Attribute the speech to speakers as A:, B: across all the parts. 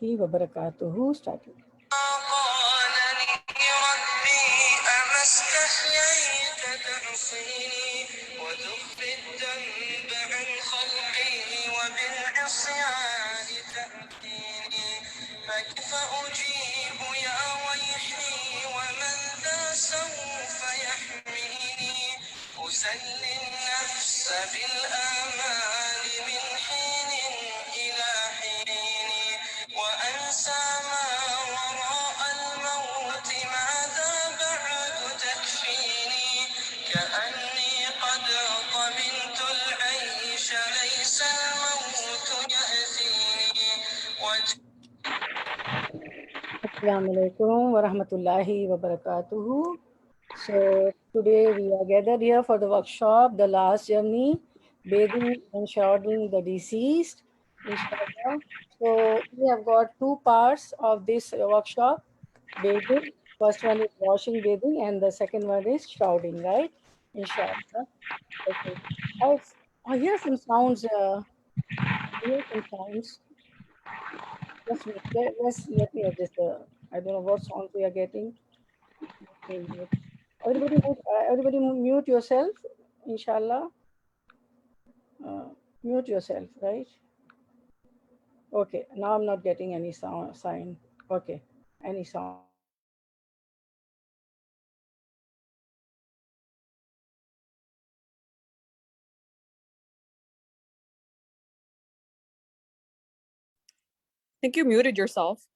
A: وبرکاتہ. Starting. Assalamu alaikum wa rahmatullahi wa barakatuhu. So today we are gathered here for the workshop, The Last Journey, Bathing and Shrouding the Deceased, inshallah. So we have got two parts of this workshop, bathing. First one is washing, bathing, and the second one is shrouding, right? Inshallah. Okay. I hear some sounds. I hear some sounds. Let me adjust the. I don't know what sound we are getting. Everybody mute yourself, inshallah. Mute yourself, right? Okay, now I'm not getting any sound sign. Okay, any sound.
B: I think you muted yourself.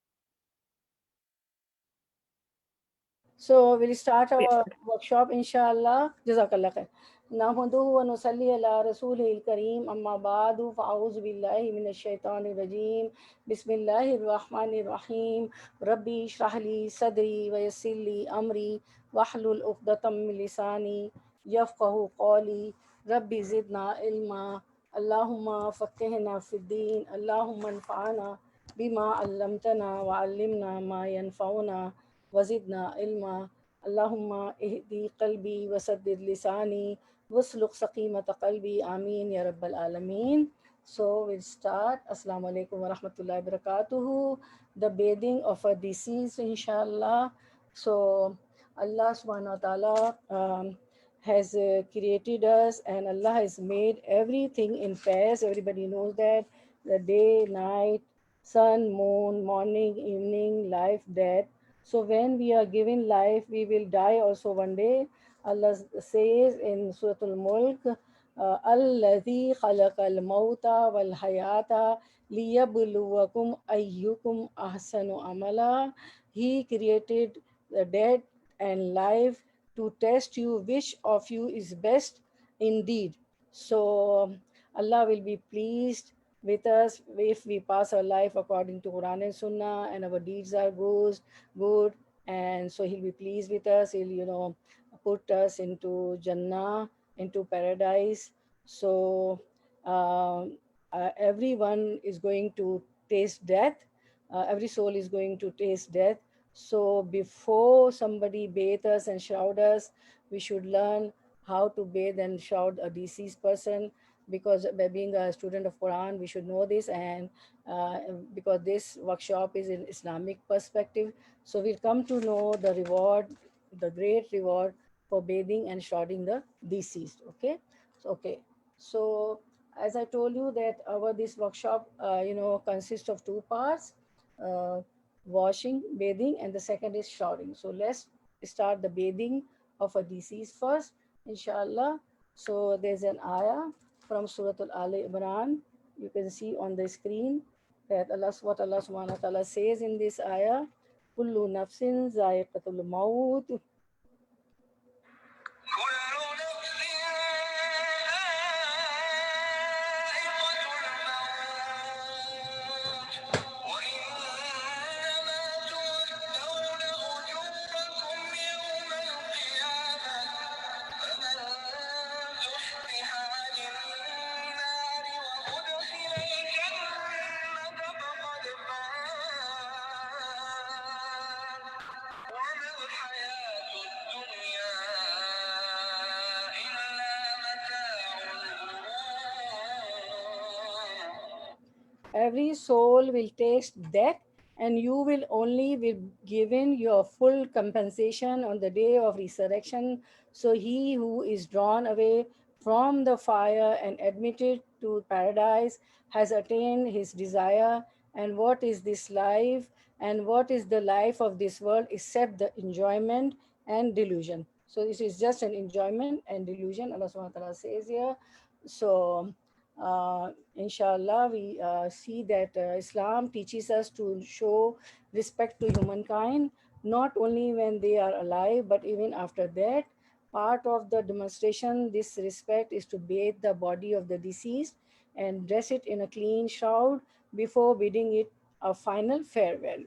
A: So we'll start our workshop, inshallah. Jazakallah khair. نحمده ونصلي على رسوله الكريم أما بعد فأعوذ بالله من الشيطان الرجيم بسم الله الرحمن الرحيم ربي اشرح لي صدري ويسر لي أمري واحلل عقدة من لساني يفقهوا قولي ربي زدنا علما اللهم فقهنا في الدين اللهم انفعنا بما علمتنا وعلمنا ما ينفعنا وزدنا علما اللهم اهدي قلبي وسدد لساني واسلق سقيمة قلبي آمين يا رب العالمين. So we'll start. Assalamu alaikum wa rahmatullahi wa barakatuhu. The bathing of a deceased, inshallah. So Allah subhanahu wa ta'ala has created us, and Allah has made everything in pairs. Everybody knows that. The day, night, sun, moon, morning, evening, life, death. So when we are given life, we will die also one day. Allah says in Surah Al-Mulk, الَّذِي خَلَقَ الْمَوْتَ وَالْحَيَاةَ لِيَبْلُوَكُمْ أَيُّكُمْ أَحْسَنُ عَمَلًا. He created the death and life to test you which of you is best indeed. So Allah will be pleased with us if we pass our life according to Quran and Sunnah and our deeds are good, and so He'll be pleased with us. He'll put us into Jannah, into paradise. So everyone is going to taste death. Every soul is going to taste death. So before somebody bathe us and shroud us, we should learn how to bathe and shroud a deceased person, because by being a student of Quran, we should know this, and because this workshop is in Islamic perspective, so we'll come to know the reward, the great reward for bathing and shrouding the deceased. So as I told you that this workshop consists of two parts, uh, washing, bathing, and the second is shrouding. So let's start the bathing of a deceased first, inshallah. So there's an ayah from Surah Al-Imran. You can see on the screen that what Allah subhanahu wa ta'ala says in this ayah, Kullu nafsin zaiqatul maut. Every soul will taste death and you will only be given your full compensation on the day of resurrection. So he who is drawn away from the fire and admitted to paradise has attained his desire. And what is this life, and what is the life of this world except the enjoyment and delusion? So this is just an enjoyment and delusion, Allah subhanahu wa ta'ala says here. So inshallah, we see that Islam teaches us to show respect to humankind, not only when they are alive, but even after that. Part of the demonstration this respect is to bathe the body of the deceased and dress it in a clean shroud before bidding it a final farewell.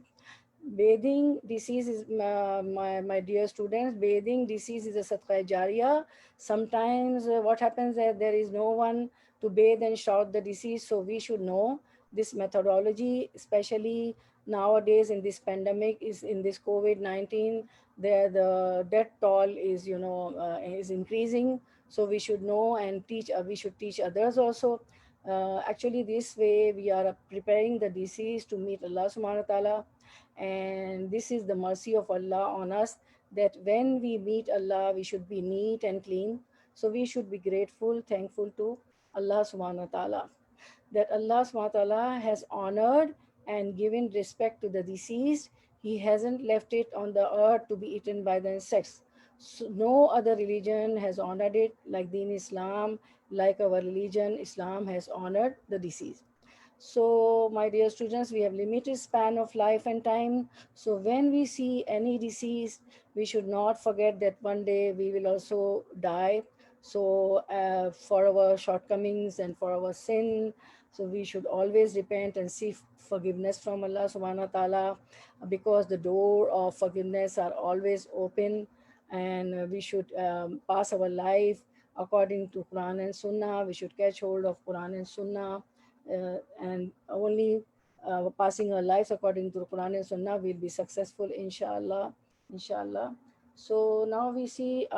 A: Bathing disease is, my dear students, bathing disease is a sadqa jariya. Sometimes what happens that there is no one to bathe and shroud the deceased, so we should know this methodology, especially nowadays in this pandemic, is in this COVID-19, the death toll is, is increasing. So we should know and teach, we should teach others also. Actually, this way we are preparing the deceased to meet Allah subhanahu wa ta'ala. And this is the mercy of Allah on us, that when we meet Allah, we should be neat and clean. So we should be grateful, thankful to Allah subhanahu wa ta'ala, that Allah subhanahu wa ta'ala has honored and given respect to the deceased. He hasn't left it on the earth to be eaten by the insects. So no other religion has honored it like Deen Islam, like our religion, Islam has honored the deceased. So, my dear students, we have limited span of life and time. So, when we see any disease, we should not forget that one day we will also die. So, for our shortcomings and for our sin, so we should always repent and seek forgiveness from Allah subhanahu wa ta'ala, because the door of forgiveness are always open. And we should pass our life according to Quran and Sunnah. We should catch hold of Quran and Sunnah, and only passing our lives according to the Quran and Sunnah will be successful, inshallah. Inshallah. So now we see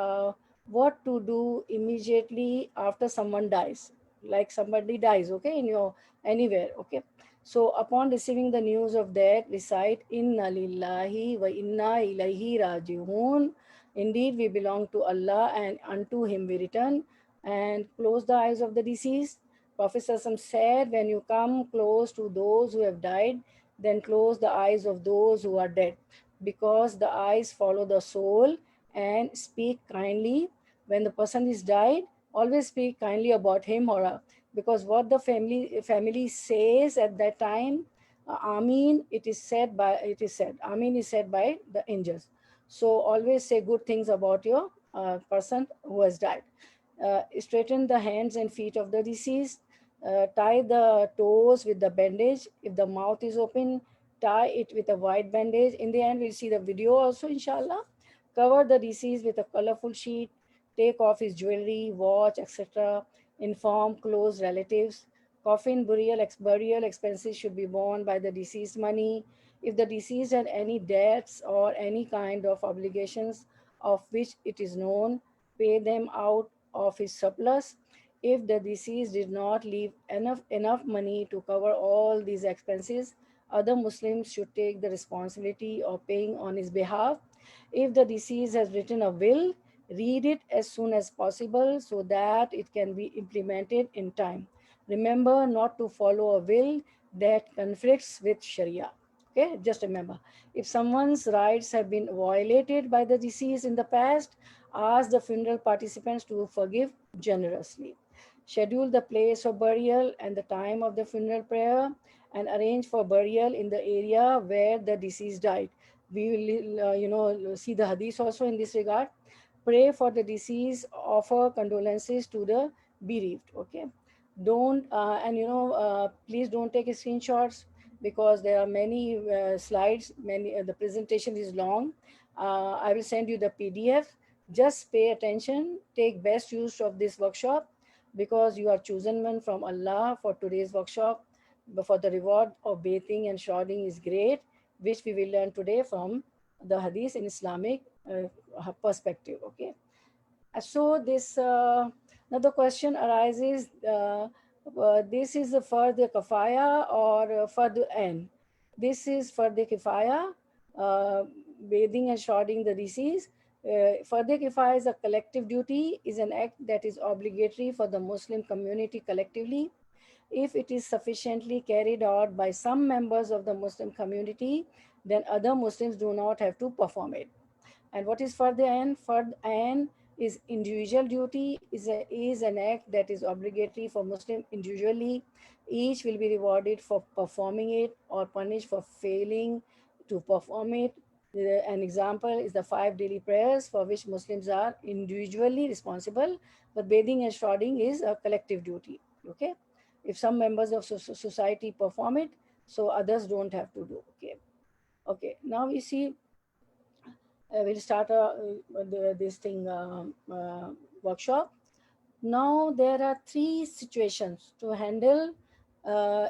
A: what to do immediately after someone dies. Like somebody dies, okay, in your anywhere, okay. So upon receiving the news of that, recite Inna lillahi wa inna ilaihi raji'un. Indeed, we belong to Allah and unto Him we return. And close the eyes of the deceased. Prophet Sassam said, when you come close to those who have died, then close the eyes of those who are dead, because the eyes follow the soul, and speak kindly. When the person is died, always speak kindly about him or her, because what the family says at that time, Ameen, it is said, Ameen is said by the angels. So always say good things about your person who has died. Straighten the hands and feet of the deceased. Tie the toes with the bandage. If the mouth is open, tie it with a white bandage. In the end, we'll see the video also, inshallah. Cover the deceased with a colorful sheet. Take off his jewelry, watch, etc. Inform close relatives. Coffin burial expenses should be borne by the deceased money. If the deceased had any debts or any kind of obligations of which it is known, pay them out of his surplus. If the deceased did not leave enough money to cover all these expenses, other Muslims should take the responsibility of paying on his behalf. If the deceased has written a will, read it as soon as possible so that it can be implemented in time. Remember not to follow a will that conflicts with Sharia. Okay, just remember, if someone's rights have been violated by the deceased in the past, ask the funeral participants to forgive generously. Schedule the place of burial and the time of the funeral prayer, and arrange for burial in the area where the deceased died. We will, see the hadith also in this regard. Pray for the deceased, offer condolences to the bereaved. Okay, don't please don't take screenshots, because there are many slides. Many the presentation is long. I will send you the PDF. Just pay attention. Take best use of this workshop, because you are chosen one from Allah for today's workshop. But for the reward of bathing and shrouding is great, which we will learn today from the hadith in Islamic perspective. Okay. So this another question arises. This is for the kafaya or for the end. This is fardh kifaya, bathing and shrouding the deceased. Fardh kifaya is a collective duty, is an act that is obligatory for the Muslim community collectively. If it is sufficiently carried out by some members of the Muslim community, then other Muslims do not have to perform it. And what is fard ain? Fard ain is individual duty, is an act that is obligatory for Muslim individually. Each will be rewarded for performing it or punished for failing to perform it. An example is the 5 daily prayers, for which Muslims are individually responsible, but bathing and shrouding is a collective duty. Okay, if some members of society perform it, so others don't have to do. Okay, now we see, we'll start this thing workshop. Now there are 3 situations to handle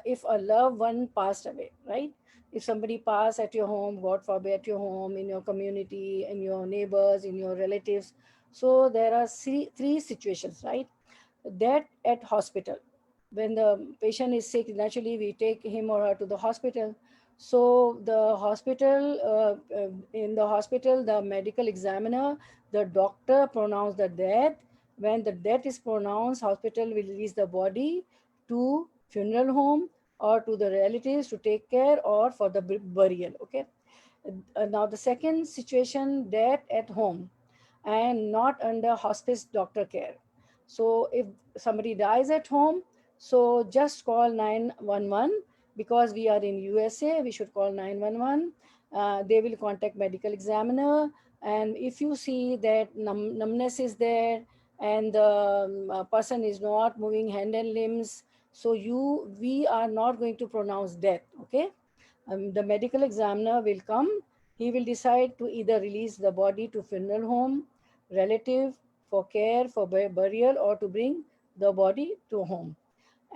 A: if a loved one passed away, right? If somebody passed at your home, God forbid, at your home, in your community, in your neighbors, in your relatives. So there are three situations, right? That at hospital, when the patient is sick, naturally we take him or her to the hospital. So the hospital, in the hospital, the medical examiner, the doctor pronounce the death. When the death is pronounced, hospital will release the body to funeral home or to the relatives to take care or for the burial. Okay. Now the second situation, death at home and not under hospice doctor care. So if somebody dies at home, so just call 911, because we are in USA, we should call 911. They will contact medical examiner, and if you see that numbness is there and the person is not moving hand and limbs, so we are not going to pronounce death. Okay, the medical examiner will come. He will decide to either release the body to funeral home, relative for care, for burial, or to bring the body to home.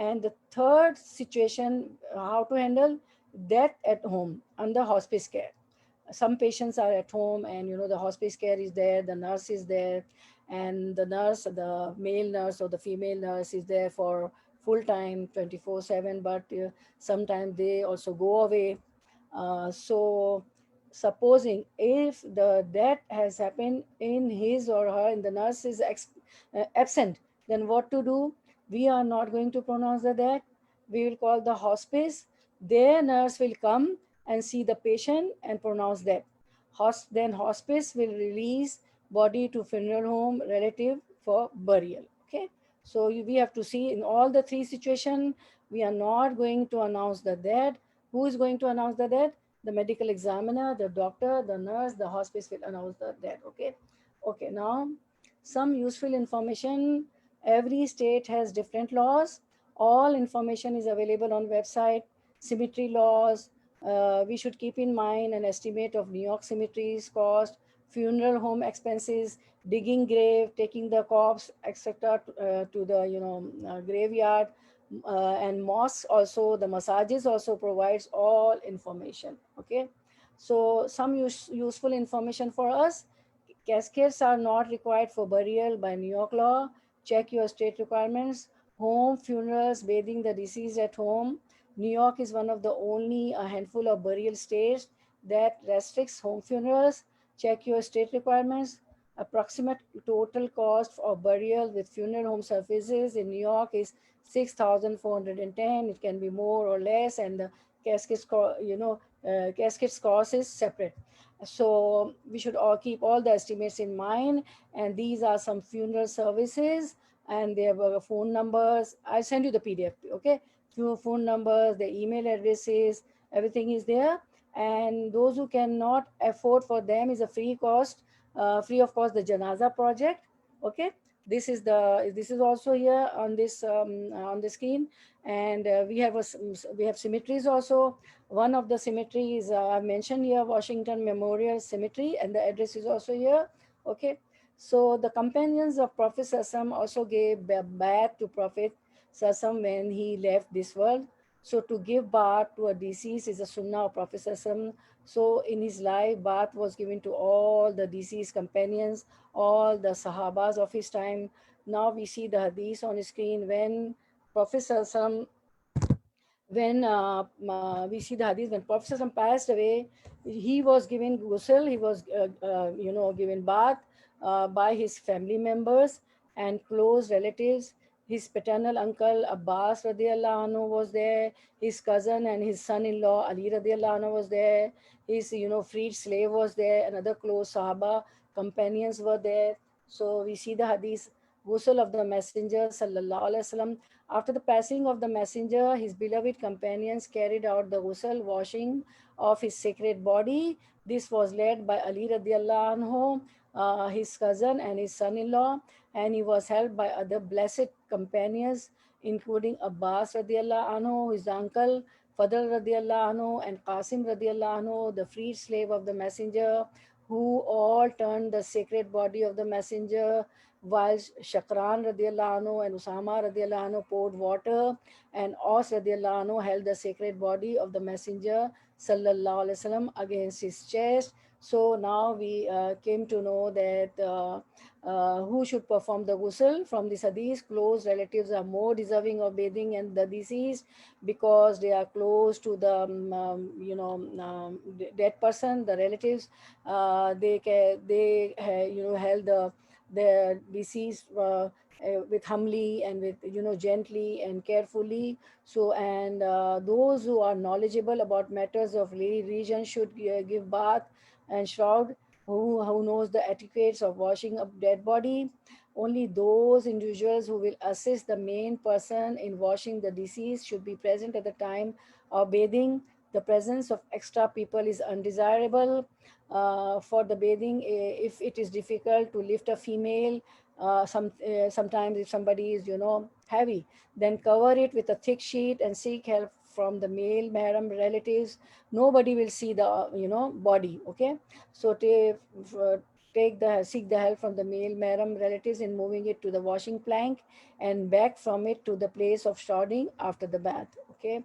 A: And the third situation, how to handle death at home under hospice care. Some patients are at home, and the hospice care is there, the nurse is there, and the nurse, the male nurse or the female nurse, is there for full time 24/7, but sometimes they also go away. So supposing if the death has happened in his or her, in the nurse is absent, then what to do? We are not going to pronounce the death. We will call the hospice. Their nurse will come and see the patient and pronounce death. Then hospice will release body to funeral home, relative for burial. Okay, so we have to see in all the 3 situations, we are not going to announce the death. Who is going to announce the death? The medical examiner, the doctor, the nurse, the hospice will announce the death. Okay, now some useful information. Every state has different laws. All information is available on website. Cemetery laws, we should keep in mind an estimate of New York cemeteries cost, funeral home expenses, digging grave, taking the corpse, etc., to the graveyard, and mosques also, the massages also provides all information. Okay, so some useful information for us. Caskets are not required for burial by New York law. Check your state requirements. Home funerals, bathing the deceased at home. New York is one of the only a handful of burial states that restricts home funerals. Check your state requirements. Approximate total cost of burial with funeral home services in New York is 6,410. It can be more or less, and the caskets, caskets cost is separate. So we should all keep all the estimates in mind. And these are some funeral services, and their phone numbers. I'll send you the PDF. Okay, few phone numbers, the email addresses, everything is there. And those who cannot afford, for them is a free of cost, the Janaza project. Okay, this is also here on the screen. And we have cemeteries also. One of the cemeteries I mentioned here, Washington Memorial Cemetery, and the address is also here. Okay, so the companions of Prophet Sassam also gave bath to Prophet Sassam when he left this world. So to give bath to a deceased is a sunnah of Prophet Sassam. So in his life, bath was given to all the deceased companions, all the Sahabas of his time. Now we see the hadith on the screen. When Prophet Sassam when we see the hadith, when Prophet ﷺ passed away, he was given ghusl, he was given bath by his family members and close relatives. His paternal uncle Abbas radiallahu anhu was there, his cousin and his son-in-law Ali radiallahu anhu was there, his freed slave was there, another close Sahaba companions were there. So we see the hadith, ghusl of the messenger sallallahu alaihi wasallam. After the passing of the messenger, his beloved companions carried out the ghusl, washing of his sacred body. This was led by Ali radiallahu anhu, his cousin and his son-in-law, and he was helped by other blessed companions, including Abbas radiallahu anhu, his uncle, Fadl radiallahu anhu, and Qasim radiallahu anhu, the freed slave of the messenger, who all turned the sacred body of the messenger, while Shakran radiallahu anhu and Usama radiallahu anhu poured water, and Aus radiallahu anhu held the sacred body of the messenger sallallahu alaihi wasallam against his chest. So now we came to know that who should perform the ghusl. From this hadith, close relatives are more deserving of bathing and the deceased, because they are close to the dead person, the relatives. They held the deceased with humbly and with gently and carefully. So, and those who are knowledgeable about matters of religion should give bath and shroud. Who knows the etiquettes of washing a dead body. Only those individuals who will assist the main person in washing the deceased should be present at the time of bathing. The presence of extra people is undesirable for the bathing. If it is difficult to lift a female, sometimes if somebody is heavy, then cover it with a thick sheet and seek help from the male mahram relatives. Nobody will see the body. Okay, so seek the help from the male mahram relatives in moving it to the washing plank and back from it to the place of shrouding after the bath. Okay,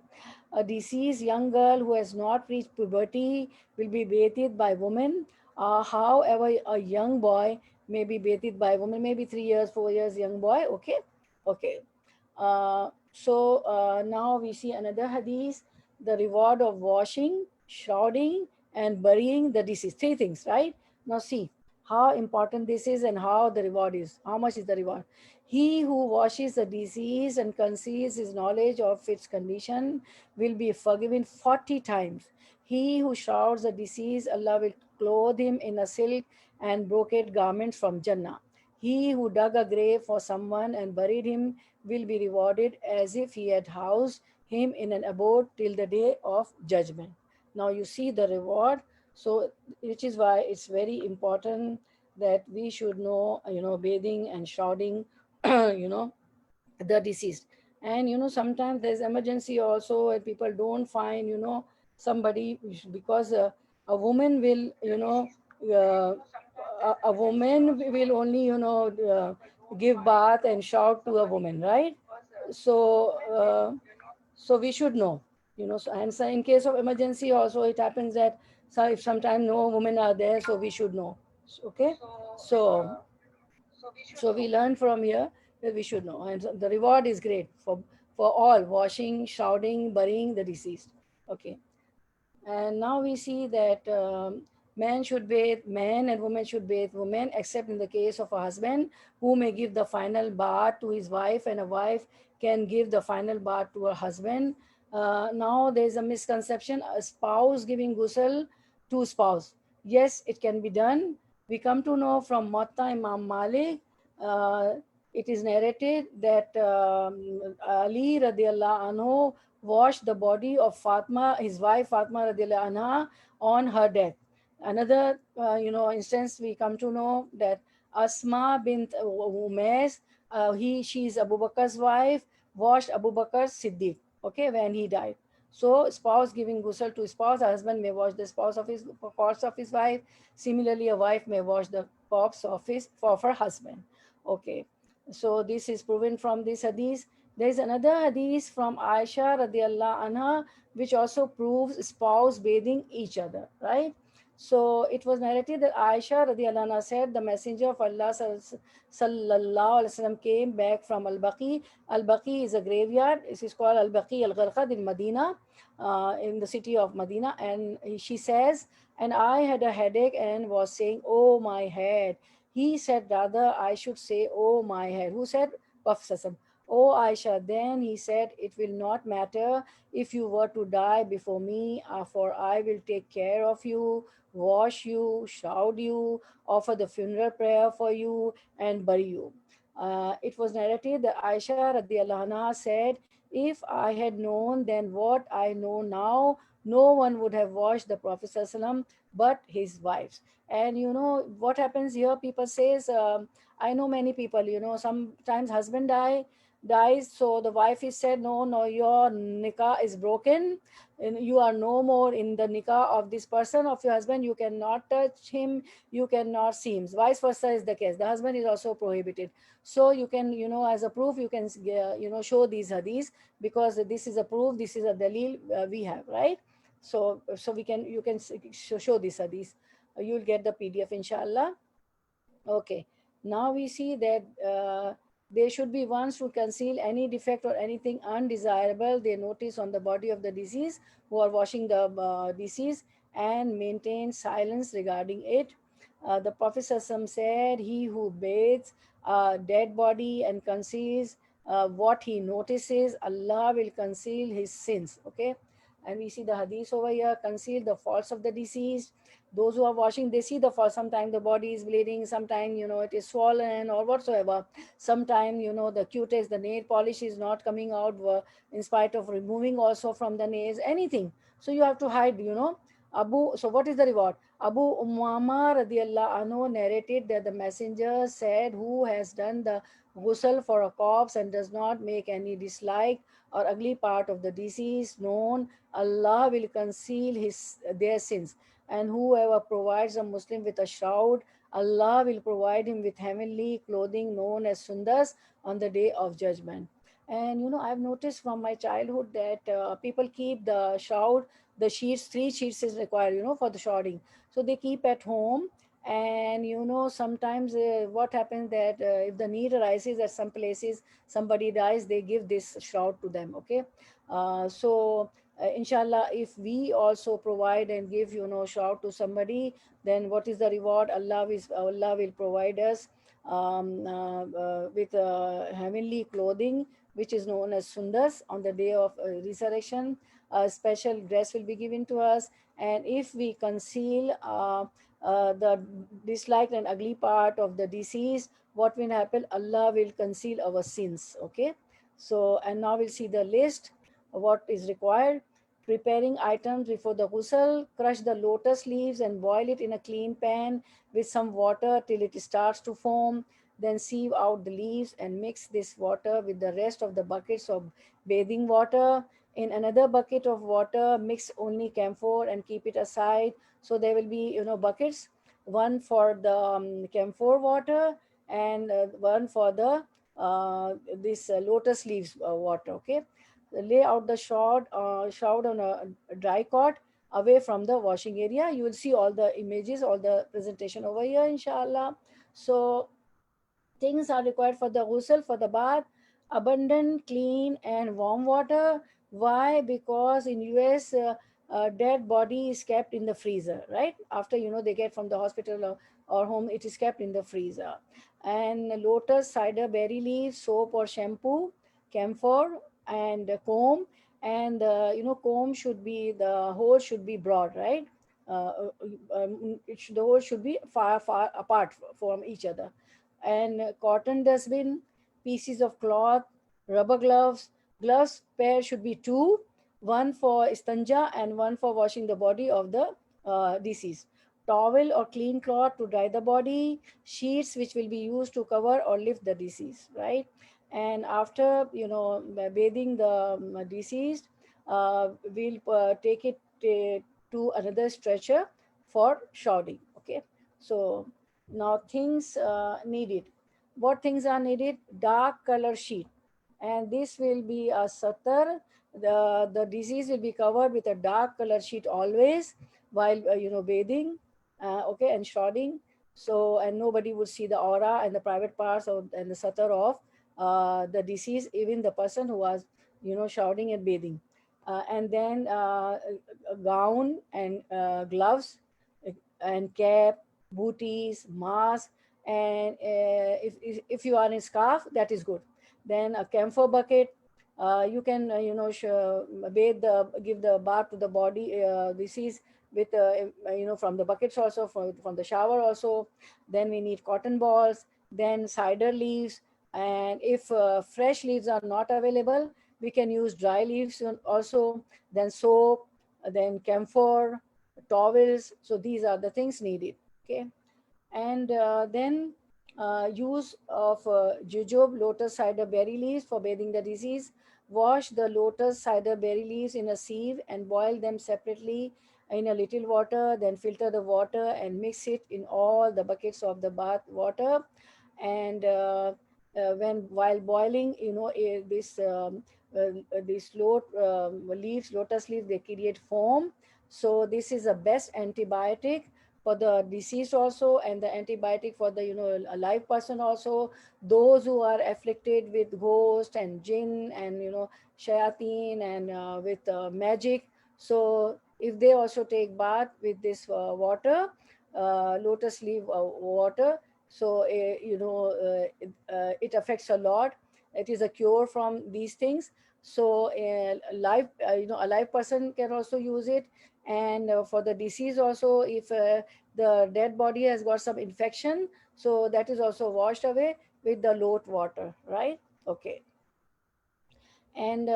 A: a deceased young girl who has not reached puberty will be bathed by women. However, a young boy may be bathed by women, maybe 3 years, 4 years young boy. Okay, okay. Now we see another hadith, the reward of washing, shrouding, and burying the deceased. Three things, right? Now see how important this is and how the reward is. How much is the reward? He who washes the deceased and conceals his knowledge of its condition will be forgiven 40 times. He who shrouds the deceased, Allah will clothe him in a silk and brocade garments from Jannah. He who dug a grave for someone and buried him will be rewarded as if he had housed him in an abode till the day of judgment. Now you see the reward. So, which is why it's very important that we should know, bathing and shrouding, the deceased. And sometimes there's emergency also, and people don't find somebody, because a woman will a woman will only give bath and shout to a woman, right? So we should know, and so in case of emergency also it happens that, so if sometimes no women are there, so we should know. Okay, so we learn from here that we should know, and so the reward is great for all washing, shrouding, burying the deceased. Okay, and now we see that men and women should bathe women, except in the case of a husband who may give the final bath to his wife, and a wife can give the final bath to her husband. Now there is a misconception: a spouse giving ghusl to spouse. Yes, it can be done. We come to know from Muwatta Imam Malik. Uh, it is narrated that Ali radiallahu anhu washed the body of Fatma, his wife Fatma radiallahu anha, on her death. Another, instance we come to know that Asma bint Umais, she is Abu Bakr's wife, washed Abu Bakr Siddiq. Okay, when he died. So spouse giving ghusl to spouse, a husband may wash the corpse of his wife. Similarly, a wife may wash the corpse of her husband. Okay, so this is proven from this hadith. There is another hadith from Aisha radiallahu anha which also proves spouse bathing each other, right? So it was narrated that Aisha radiallahu anha said, the messenger of Allah sallallahu alaihi wasallam came back from Al-Baqi. Al-Baqi is a graveyard. It is called Al-Baqi Al-Gharqad in Medina, in the city of Medina. And she says, and I had a headache and was saying, oh my head. He said, rather I should say, oh my head. Who said? Prophet. Oh Aisha. Then he said, it will not matter if you were to die before me, for I will take care of you, wash you, shroud you, offer the funeral prayer for you, and bury you. It was narrated that Aisha radiallahu anha said, if I had known then what I know now, no one would have washed the Prophet ﷺ but his wives. And you know what happens here? People says, I know many people, you know, sometimes husband dies, so the wife is said, no, no, your nikah is broken, and you are no more in the nikah of this person, of your husband. You cannot touch him, you cannot see him. Vice versa is the case. The husband is also prohibited. So you can, you know, as a proof, you can, you know, show these hadiths, because this is a proof, this is a dalil we have, right? So we can, you can show this hadith. You'll get the PDF, inshallah. Okay. Now we see that there should be ones who conceal any defect or anything undesirable they notice on the body of the deceased, who are washing the deceased, and maintain silence regarding it. The Prophet ﷺ said, he who bathes a dead body and conceals what he notices, Allah will conceal his sins. Okay. And we see the hadith over here, conceal the faults of the deceased. Those who are washing, they see the fault. Sometimes the body is bleeding, sometimes, you know, it is swollen or whatsoever. Sometimes, you know, the cutex, the nail polish is not coming out in spite of removing also from the nails, anything. So you have to hide, you know. So what is the reward? Abu Umama radiallahu anhu narrated that the messenger said, who has done the ghusl for a corpse and does not make any dislike or ugly part of the deceased known, Allah will conceal their sins. And whoever provides a Muslim with a shroud, Allah will provide him with heavenly clothing known as sundas on the day of judgment. And you know, I've noticed from my childhood that people keep the shroud, the sheets, 3 sheets is required, you know, for the shrouding. So they keep at home. And you know, sometimes what happens that if the need arises at some places, somebody dies, they give this shroud to them. Okay. So inshallah, if we also provide and give, you know, shout to somebody, then what is the reward? Allah will provide us with heavenly clothing, which is known as sundas on the day of resurrection. A special dress will be given to us. And if we conceal the disliked and ugly part of the deceased, what will happen? Allah will conceal our sins. Okay. So, and now we'll see the list of what is required. Preparing items before the ghusl: crush the lotus leaves and boil it in a clean pan with some water till it starts to foam. Then sieve out the leaves and mix this water with the rest of the buckets of bathing water. In another bucket of water, mix only camphor and keep it aside. So there will be, you know, buckets, one for the camphor water, and one for the this lotus leaves water. Okay. Lay out the shroud on a dry cot away from the washing area. You will see all the images, all the presentation over here, inshallah. So things are required for the ghusl, for the bath: abundant, clean, and warm water. Why? Because in US, dead body is kept in the freezer, right? After, you know, they get from the hospital or home, it is kept in the freezer. And lotus, cider berry leaves, soap or shampoo, camphor, and a comb. And you know, comb should be, the hole should be broad, right? The hole should be far apart from each other. And cotton dustbin, pieces of cloth, rubber gloves. Gloves pair should be two, one for istanja and one for washing the body of the deceased. Towel or clean cloth to dry the body. Sheets which will be used to cover or lift the deceased, right? And after, you know, bathing the deceased, we'll take it to another stretcher for shrouding. Okay. So now things needed. What things are needed? Dark color sheet, and this will be a satar. The disease will be covered with a dark color sheet always while you know, bathing. okay, and shrouding. So, and nobody would see the aura and the private parts and the satar of the deceased, even the person who was, shrouding and bathing. And then a gown and gloves and cap, booties, mask, and if you are in scarf, that is good. Then a camphor bucket. You can give the bath to the body deceased with from the buckets also, from the shower also. Then we need cotton balls, then cider leaves, and if fresh leaves are not available, we can use dry leaves also. Then soap, then camphor, towels. So these are the things needed. Okay. And then use of jujube, lotus cider berry leaves for bathing the disease. Wash the lotus cider berry leaves in a sieve and boil them separately in a little water. Then filter the water and mix it in all the buckets of the bath water. And when while boiling, these leaves, lotus leaves, they create foam. So this is the best antibiotic for the deceased also, and the antibiotic for the a live person also. Those who are afflicted with ghost and jinn and shayateen and with magic, so if they also take bath with this water, lotus leaf water, so it affects a lot. It is a cure from these things. So a live person can also use it. And for the disease also, if the dead body has got some infection, so that is also washed away with the lot water, right? Okay. And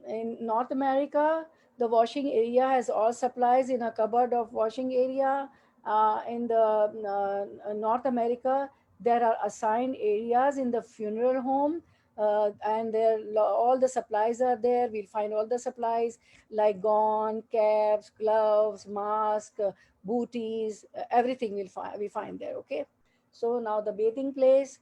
A: in North America, the washing area has all supplies in a cupboard of washing area. In the North America, there are assigned areas in the funeral home, and all the supplies are there. We'll find all the supplies like gown, caps, gloves, mask, booties, everything we find there. Okay. So now the bathing place,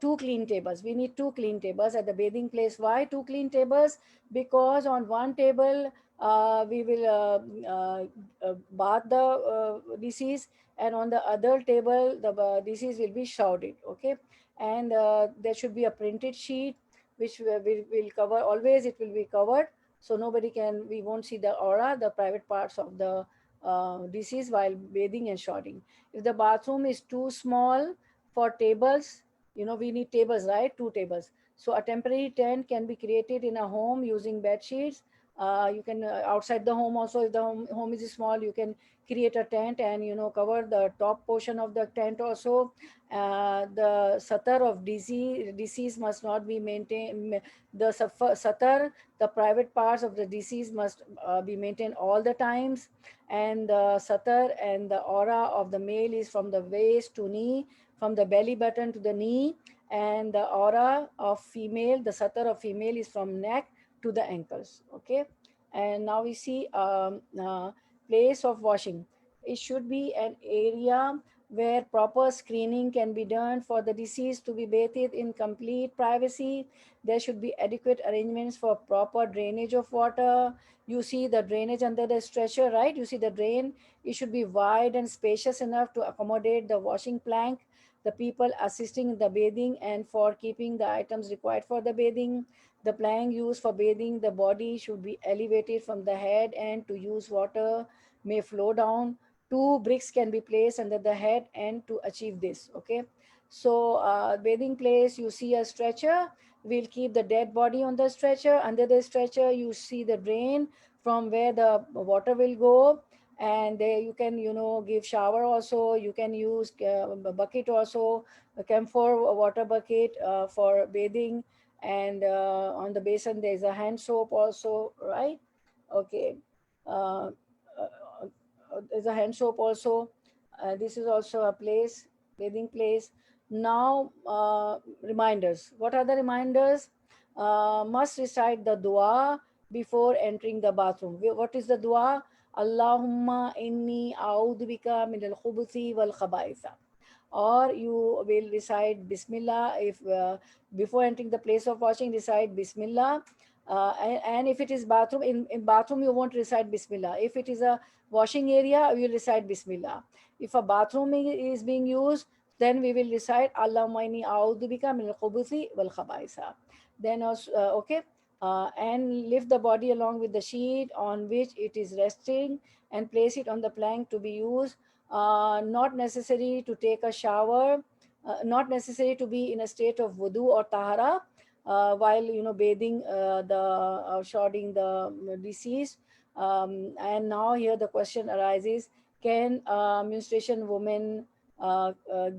A: two clean tables. We need two clean tables at the bathing place. Why two clean tables? Because on one table we will bath the deceased, and on the other table the deceased will be shrouded. Okay. And there should be a printed sheet which will cover, always it will be covered, so nobody can, we won't see the aura, the private parts of the deceased while bathing and shrouding. If the bathroom is too small for tables, we need tables, right? Two tables. So a temporary tent can be created in a home using bed sheets. You can outside the home also, if the home is small, you can create a tent and cover the top portion of the tent also. The satar of disease must not be maintained. The satar, the private parts of the disease must be maintained all the times. And the satar and the aura of the male is from the waist to knee, from the belly button to the knee. And the aura of female, the satar of female is from neck to the ankles. Okay. And now we see place of washing. It should be an area where proper screening can be done for the deceased to be bathed in complete privacy. There should be adequate arrangements for proper drainage of water. You see the drainage under the stretcher, right? You see the drain. It should be wide and spacious enough to accommodate the washing plank, the people assisting in the bathing, and for keeping the items required for the bathing. The plank used for bathing the body should be elevated from the head, and to use water may flow down. Two bricks can be placed under the head and to achieve this. Okay. So bathing place, you see a stretcher. We'll keep the dead body on the stretcher. Under the stretcher, you see the drain from where the water will go. And there you can give shower also. You can use a bucket also, a camphor water bucket for bathing. And on the basin there's a hand soap also, right? Okay. uh, there's a hand soap also. This is also a place, bathing place. Now reminders. What are the reminders? Must recite the dua before entering the bathroom. What is the dua? Allahumma inni a'udhu bika min al-khubuthi wal khabaitha. Or you will recite Bismillah. If before entering the place of washing, recite Bismillah. And if it is bathroom, in bathroom you won't recite Bismillah. If it is a Washing area, we will recite Bismillah. If a bathroom is being used, then we will recite Allahumma inni a'udhu bika min al-khubuthi wal khabaisa. Then also, okay, and lift the body along with the sheet on which it is resting and place it on the plank to be used. Not necessary to take a shower, not necessary to be in a state of wudu or tahara while bathing shrouding the deceased. And now here the question arises: can menstruation woman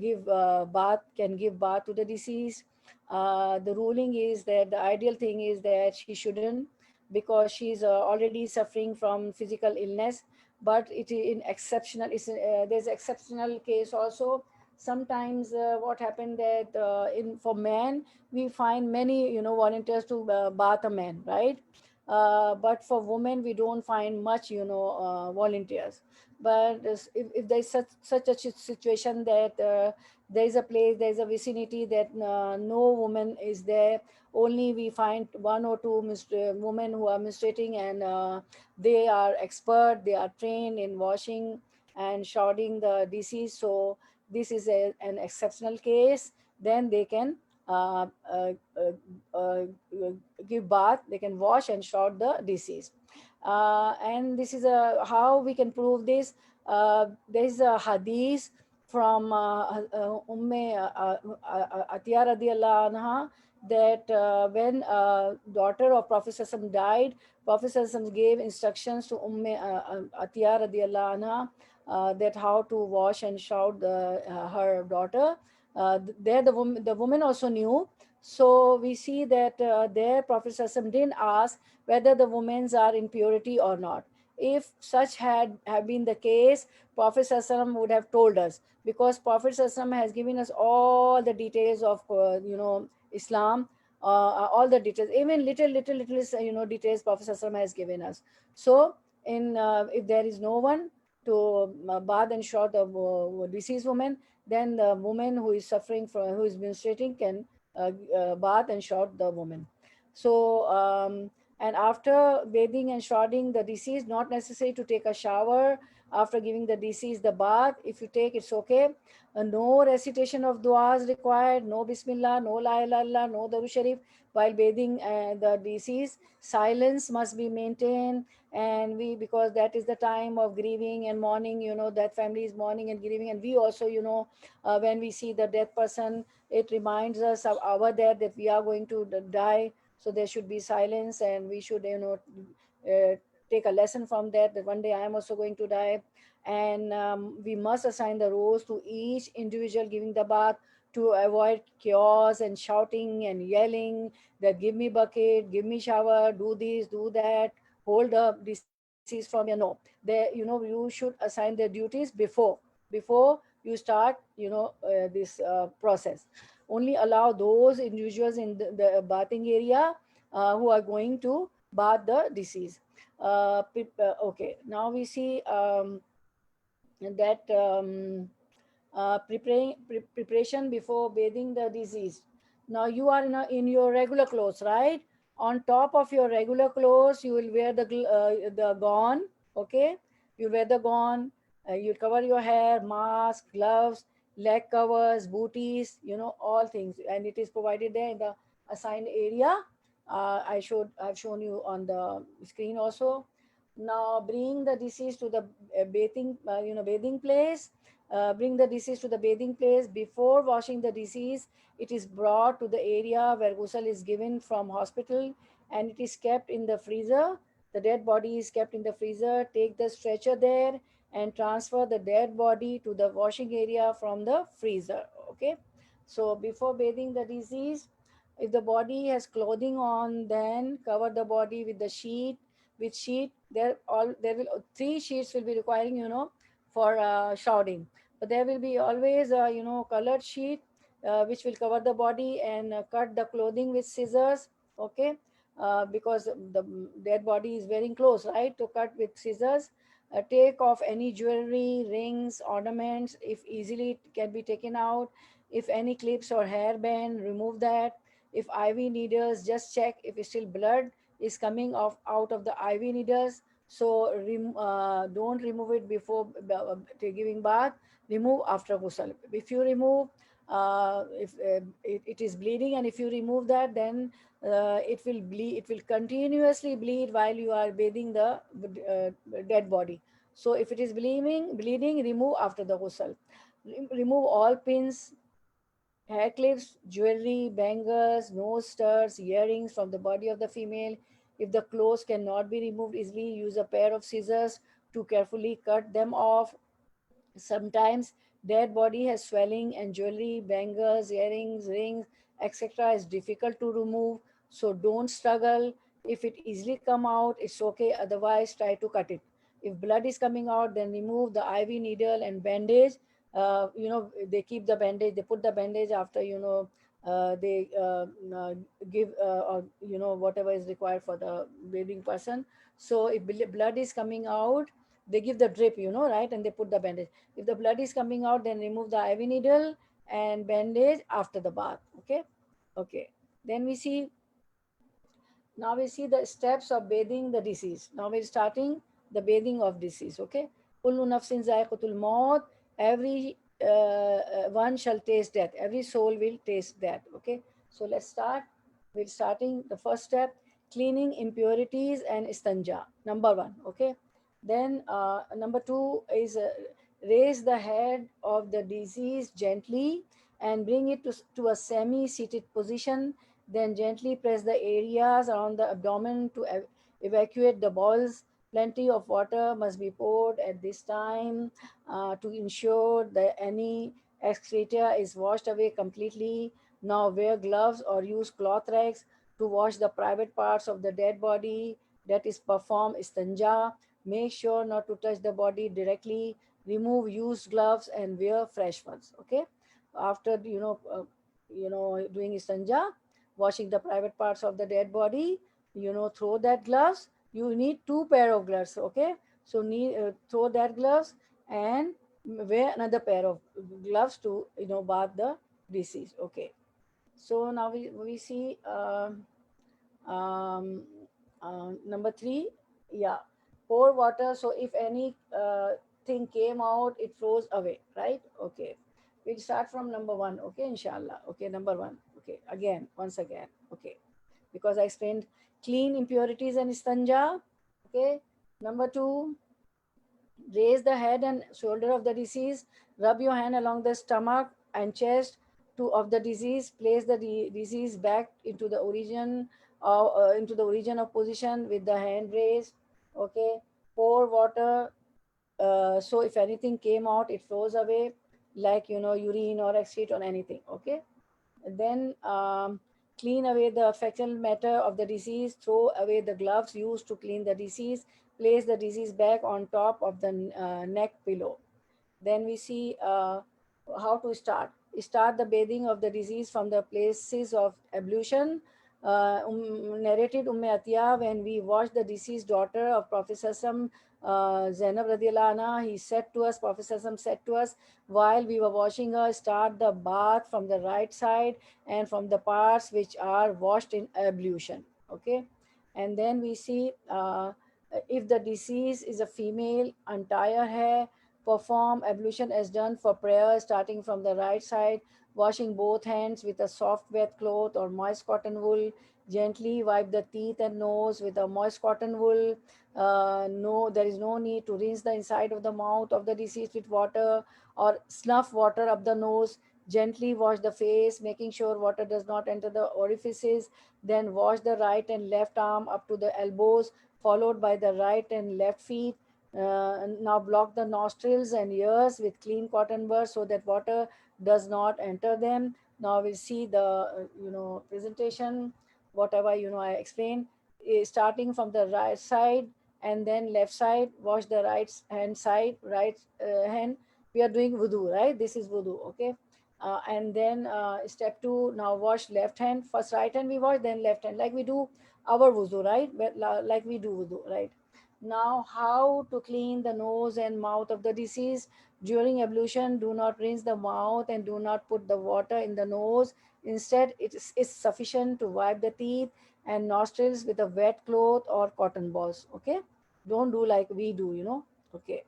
A: give bath to the deceased? The ruling is that the ideal thing is that she shouldn't, because she's already suffering from physical illness. But it is in exceptional, there's exceptional case also. Sometimes what happened that in for men we find many volunteers to bath a man, right? But for women we don't find much volunteers. But if there's such a situation that there is a place, there is a vicinity that no woman is there, only we find one or two women who are menstruating, and they are expert, they are trained in washing and shrouding the deceased. So this is an exceptional case. Then they can uh, uh, uh, uh, give bath, they can wash and shroud the deceased. And this is how we can prove this. There is a hadith from Atiyah radiallahu anha, that when daughter of Prophet Sallallahu died, Prophet Sallallahu gave instructions to Atiyah radiallahu anha that how to wash and shroud her daughter. There the woman also knew. So we see that there Prophet Sallallahu didn't ask whether the women are in purity or not. If such have been the case, Prophet Sallallahu would have told us, because Prophet Sallallahu has given us all the details of Islam, all the details, even little details Prophet Sallallahu has given us. So in if there is no one to bath and shroud the deceased woman, then the woman who is suffering from, who is menstruating, can bath and shroud the woman. So and after bathing and shrouding the deceased, not necessary to take a shower after giving the deceased the bath. If you take, it's okay. No recitation of duas required, no bismillah, no la ilaha illallah, no daru sharif while bathing the deceased. Silence must be maintained, and we, because that is the time of grieving and mourning, that family is mourning and grieving, and we also when we see the dead person, it reminds us of our death, that we are going to die. So there should be silence, and we should uh, take a lesson from that, that one day I am also going to die. And we must assign the roles to each individual giving the bath, to avoid chaos and shouting and yelling that give me bucket, give me shower, do this, do that, hold up disease from here. No, they, you should assign their duties before you start this process. Only allow those individuals in the bathing area who are going to bath the deceased. Okay, now we see that preparation before bathing the deceased. Now you are in your regular clothes, right? On top of your regular clothes, you will wear the gown. Okay, you wear the gown. You cover your hair, mask, gloves, leg covers, booties. All things, and it is provided there in the assigned area. I've shown you on the screen also. Now bring the deceased to the bathing place. Bring the deceased to the bathing place. Before washing the deceased, it is brought to the area where ghusl is given from hospital, and it is kept in the freezer. The dead body is kept in the freezer. Take the stretcher there and transfer the dead body to the washing area from the freezer. Okay. So before bathing the deceased, if the body has clothing on, then cover the body with the sheet. With sheet, there will three sheets will be requiring, for shrouding. But there will be always a colored sheet which will cover the body, and cut the clothing with scissors. Okay, because the dead body is wearing clothes, right? To cut with scissors. Take off any jewelry, rings, ornaments, if easily it can be taken out. If any clips or hairband, remove that. If IV needles, just check if still blood is coming off out of the IV needles. So don't remove it before giving bath. Remove after ghusl. If you remove, if it is bleeding, and if you remove that, then it will bleed. It will continuously bleed while you are bathing the dead body. So if it is bleeding, remove after the ghusl. Remove all pins, hair clips, jewelry, bangles, nose studs, earrings from the body of the female. If the clothes cannot be removed easily, use a pair of scissors to carefully cut them off. Sometimes dead body has swelling and jewelry, bangles, earrings, rings, etc. is difficult to remove. So don't struggle. If it easily come out, it's okay. Otherwise, try to cut it. If blood is coming out, then remove the IV needle and bandage. They keep the bandage. They put the bandage after they give or whatever is required for the bathing person. So if blood is coming out, they give the drip, right, and they put the bandage. If the blood is coming out, then remove the IV needle and bandage after the bath. Okay. Okay. Then now we see the steps of bathing the deceased. Now we're starting the bathing of deceased. Okay. Kullu nafsin zaiqatul maut. Every one shall taste death. Every soul will taste death. Okay. So let's start. We're starting the first step, cleaning impurities and istanja. Number one. Okay. Then number two is raise the head of the deceased gently and bring it to a semi-seated position. Then gently press the areas around the abdomen to evacuate the bowels. Plenty of water must be poured at this time to ensure that any excreta is washed away completely. Now wear gloves or use cloth rags to wash the private parts of the dead body. That is perform istanja. Make sure not to touch the body directly. Remove used gloves and wear fresh ones. Okay. After doing istanja, washing the private parts of the dead body, throw that gloves. You need two pair of gloves. Okay. So throw that gloves and wear another pair of gloves to bath the deceased. Okay. So now we see um, number three. Yeah, pour water. So if any thing came out, it flows away, right? Okay. We'll start from number one. Okay, inshallah. Okay, number one. Okay, again, once again. Okay, because I explained clean impurities and istanja. Okay. Number two, raise the head and shoulder of the deceased. Rub your hand along the stomach and chest of the deceased. Place the deceased back into the origin of position with the hand raised. Okay. Pour water. So if anything came out, it flows away, like urine or excrete or anything. Okay. Then clean away the fecal matter of the disease. Throw away the gloves used to clean the disease. Place the disease back on top of the neck pillow. Then we see how to start. Start the bathing of the disease from the places of ablution. Narrated Atiyah, when we washed the deceased daughter of Prophet Sassam, Zainab radiallahu anha, Prophet Sassam said to us, while we were washing her, start the bath from the right side and from the parts which are washed in ablution. Okay. And then we see if the deceased is a female, untie her hair, perform ablution as done for prayer, starting from the right side, washing both hands with a soft wet cloth or moist cotton wool. Gently wipe the teeth and nose with a moist cotton wool. No, there is no need to rinse the inside of the mouth of the deceased with water or snuff water up the nose. Gently wash the face, making sure water does not enter the orifices. Then wash the right and left arm up to the elbows, followed by the right and left feet. Now block the nostrils and ears with clean cotton buds so that water does not enter them. Now we'll see the presentation, whatever I explained. Starting from the right side and then left side, wash the right hand. We are doing wudu, right? This is wudu. Okay. And then step two, now wash left hand. First right hand we wash, then left hand, like we do our wudu, right? Like we do wudu, right? Now, how to clean the nose and mouth of the deceased. During ablution, do not rinse the mouth and do not put the water in the nose. Instead, it's sufficient to wipe the teeth and nostrils with a wet cloth or cotton balls. Okay. Don't do like we do, you know. Okay.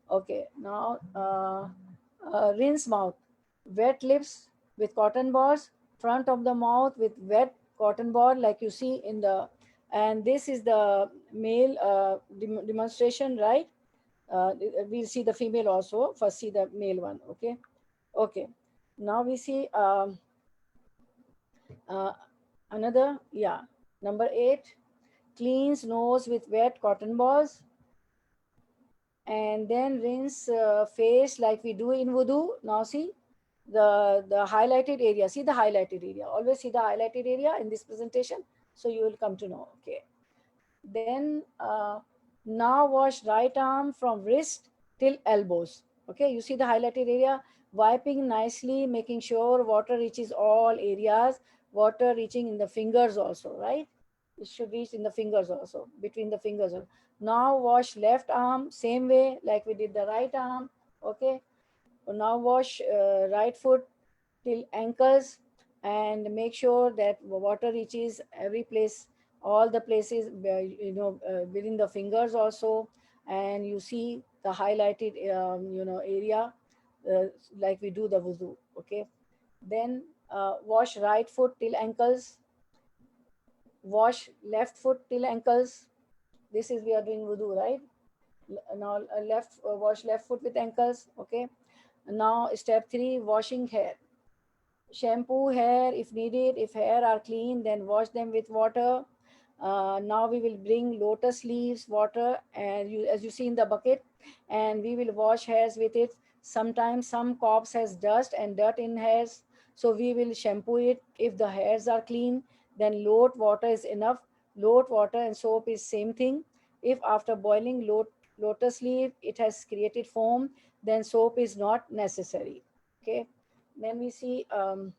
A: Okay. Now rinse mouth. Wet lips with cotton balls. Front of the mouth with wet cotton ball, like you see in the. And this is the male demonstration, right? We'll see the female also. First, see the male one. Okay. Okay. Now we see uh, another. Yeah. Number 8. Cleans nose with wet cotton balls, and then rinse face like we do in wudu. Now see the highlighted area. See the highlighted area. Always see the highlighted area in this presentation, so you will come to know. Okay. Then now wash right arm from wrist till elbows. Okay, you see the highlighted area. Wiping nicely, making sure water reaches all areas. Water reaching in the fingers also, right? It should reach in the fingers also, between the fingers. Now wash left arm same way like we did the right arm. Okay. Now wash right foot till ankles, and make sure that water reaches every place, all the places, within the fingers also. And you see the highlighted area, uh, like we do the wudu. Okay. Then wash right foot till ankles, wash left foot till ankles. This is we are doing wudu, right? Now left wash left foot with ankles. Okay. Now step 3, washing hair. Shampoo hair if needed. If hair are clean, then wash them with water. Now we will bring lotus leaves water, and as you see in the bucket, and we will wash hairs with it. Sometimes some corpse has dust and dirt in hairs, so we will shampoo it. If the hairs are clean, then lot water is enough. Lot water and soap is same thing. If after boiling lotus leaf it has created foam, then soap is not necessary. Okay. Then we see um,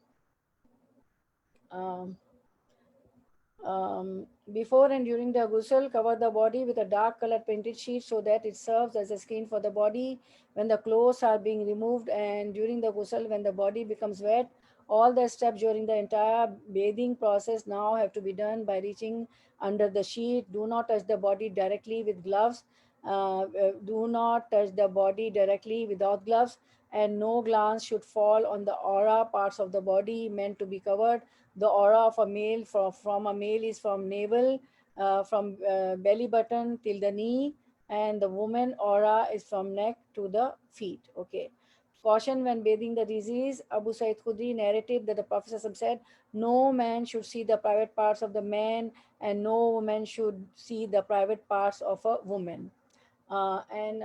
A: before and during the ghusl, cover the body with a dark colored painted sheet so that it serves as a screen for the body when the clothes are being removed. And during the ghusl, when the body becomes wet, all the steps during the entire bathing process now have to be done by reaching under the sheet. Do not touch the body directly with gloves. Do not touch the body directly without gloves, and no glance should fall on the aura parts of the body meant to be covered. The aura of a male from a male is from navel, from belly button till the knee, and the woman aura is from neck to the feet. Okay. Caution when bathing the disease. Abu Sa'id Khudri narrated that the Prophet ﷺ said, no man should see the private parts of the man, and no woman should see the private parts of a woman. And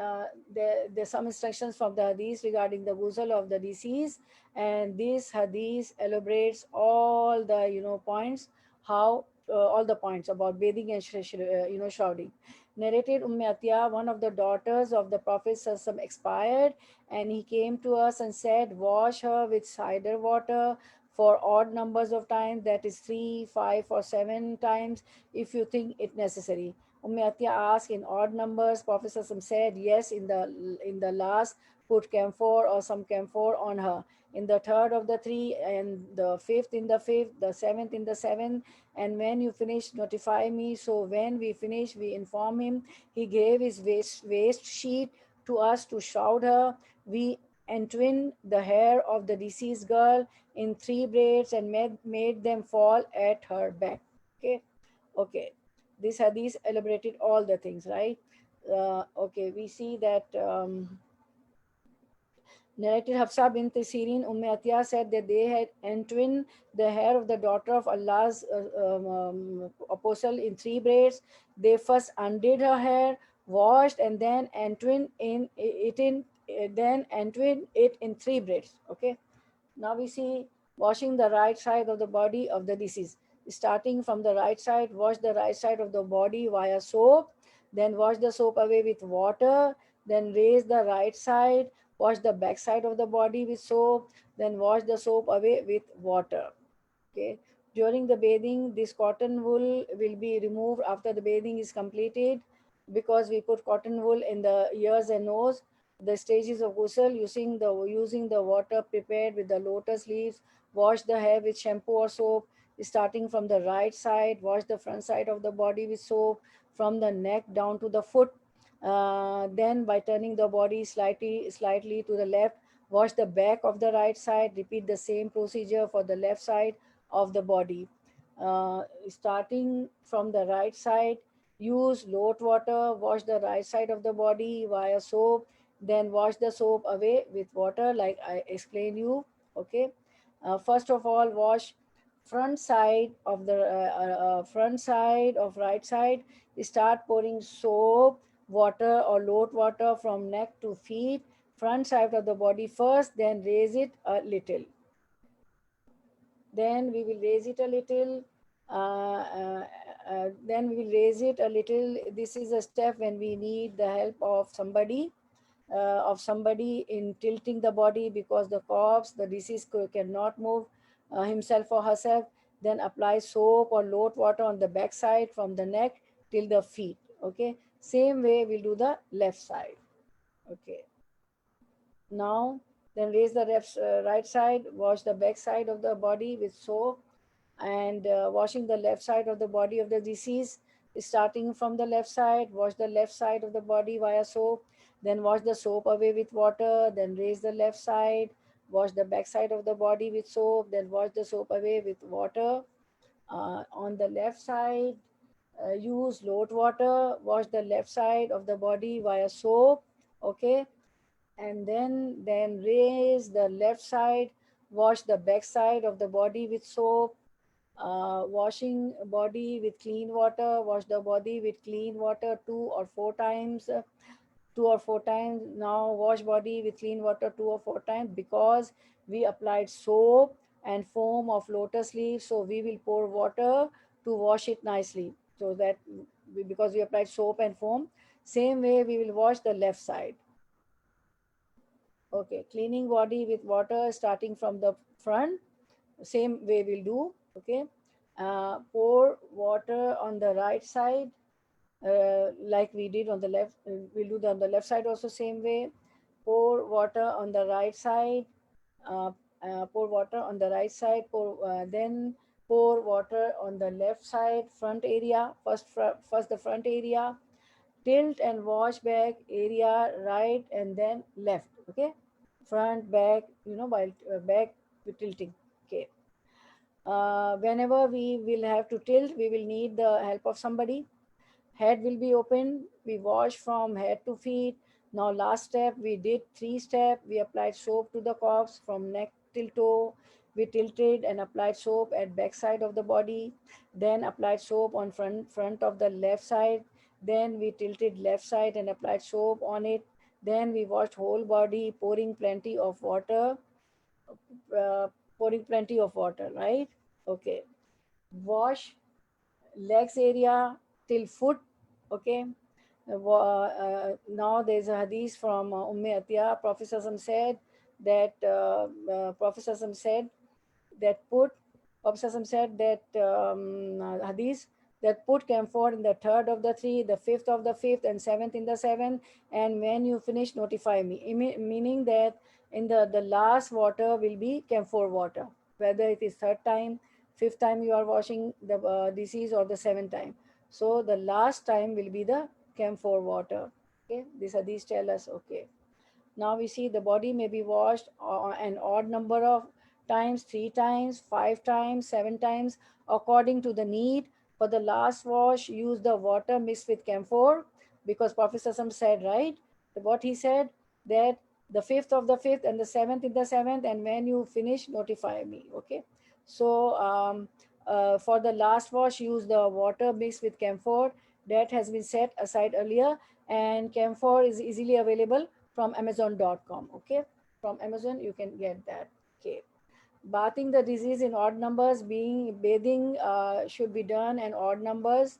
A: there's some instructions from the hadith regarding the ghusl of the deceased, and this hadith elaborates all the points, how all the points about bathing and shrouding. Narrated Atiyah, one of the daughters of the Prophet ﷺ expired, and he came to us and said, wash her with cider water for odd numbers of times, that is 3, 5, or 7 times if you think it necessary. Atiyah asked in odd numbers. Prophet ﷺ said, yes, in the last, put camphor or some camphor on her. In the third of the 3, and the fifth in the fifth, the seventh in the seventh. And when you finish, notify me. So when we finish, we inform him. He gave his waist sheet to us to shroud her. We entwined the hair of the deceased girl in 3 braids and made them fall at her back. Okay. Okay. This hadith elaborated all the things, right? Okay, we see that narrated Hafsa bint Sirin, Atiyah said that they had entwined the hair of the daughter of Allah's apostle in 3 braids. They first undid her hair, washed, and then entwined it in 3 braids. Okay. Now we see washing the right side of the body of the deceased. Starting from the right side, wash the right side of the body via soap, then wash the soap away with water, then raise the right side, wash the back side of the body with soap, then wash the soap away with water. Okay. During the bathing, this cotton wool will be removed after the bathing is completed, because we put cotton wool in the ears and nose. The stages of ghusl: using the water prepared with the lotus leaves. Wash the hair with shampoo or soap. Starting from the right side, wash the front side of the body with soap. from the neck down to the foot. Then by turning the body slightly to the left, wash the back of the right side. Repeat the same procedure for the left side of the body. Starting from the right side, use lote water, wash the right side of the body via soap, then wash the soap away with water like I explained you. Okay. First of all, wash front side of the front side of right side. Start pouring soap water or lote water from neck to feet, front side of the body first, then raise it a little. Then we will raise it a little. Then we will raise it a little. This is a step when we need the help of somebody in tilting the body, because the corpse, the deceased, cannot move himself or herself. Then apply soap or lote water on the back side from the neck till the feet. Okay. Same way we'll do the left side. Okay. Now, then raise the right side, wash the back side of the body with soap, and washing the left side of the body of the deceased. Starting from the left side, wash the left side of the body via soap, then wash the soap away with water, then raise the left side, wash the back side of the body with soap, then wash the soap away with water. On the left side, use lote water, wash the left side of the body via soap. Okay. And then raise the left side, wash the back side of the body with soap. Washing body with clean water, wash the body with clean water 2 or 4 times. 2 or 4 times. Now wash body with clean water 2 or 4 times, because we applied soap and foam of lotus leaves, so we will pour water to wash it nicely, so that because we applied soap and foam. Same way we will wash the left side. Okay, cleaning body with water starting from the front, same way we'll do. Okay. Pour water on the right side, like we did on the left. We'll do on the left side also, same way. Pour water on the right side. uh, Pour water on the right side. Then pour water on the left side, front area. First the front area. Tilt and wash back area, right and then left. Okay. Front, back, while back with tilting. Okay. Whenever we will have to tilt, we will need the help of somebody. Head will be open. We wash from head to feet. Now last step, we did 3 steps. We applied soap to the corpse from neck till toe. We tilted and applied soap at back side of the body. Then applied soap on front of the left side. Then we tilted left side and applied soap on it. Then we washed whole body, pouring plenty of water. Uh, Pouring plenty of water, right? Okay. Wash legs area till foot. Okay. Now there's a hadith from Atiyah. Prophet ﷺ said that Prophet ﷺ said that put Prophet ﷺ said that hadith, that put camphor in the third of the three, the fifth of the fifth, and seventh in the seventh, and when you finish, notify me. Meaning that in the last water will be camphor water, whether it is third time, fifth time you are washing the disease, or the seventh time. So the last time will be the camphor water. Okay, this hadith tell us. Okay. Now we see the body may be washed an odd number of times, 3 times, 5 times, 7 times, according to the need. For the last wash, use the water mixed with camphor, because Prophet ﷺ said, right? What he said, that the fifth of the fifth and the seventh in the seventh, and when you finish, notify me. Okay. So for the last wash, use the water mixed with camphor that has been set aside earlier, and camphor is easily available from amazon.com. Okay. From Amazon you can get that. Okay. Bathing the disease in odd numbers, bathing should be done in odd numbers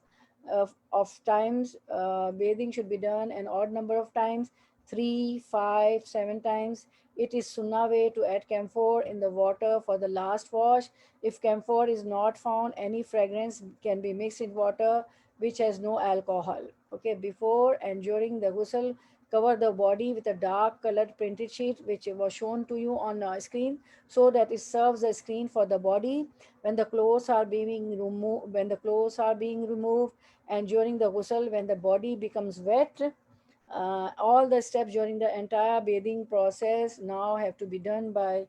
A: of times. Bathing should be done an odd number of times, 3, 5, 7 times. It is sunnah way to add camphor in the water for the last wash. If camphor is not found, any fragrance can be mixed in water which has no alcohol. Okay. Before and during the ghusl, Cover the body with a dark colored printed sheet which was shown to you on screen, so that it serves as screen for the body when the clothes are being removed, and during the ghusl when the body becomes wet. All the steps during the entire bathing process now have to be done by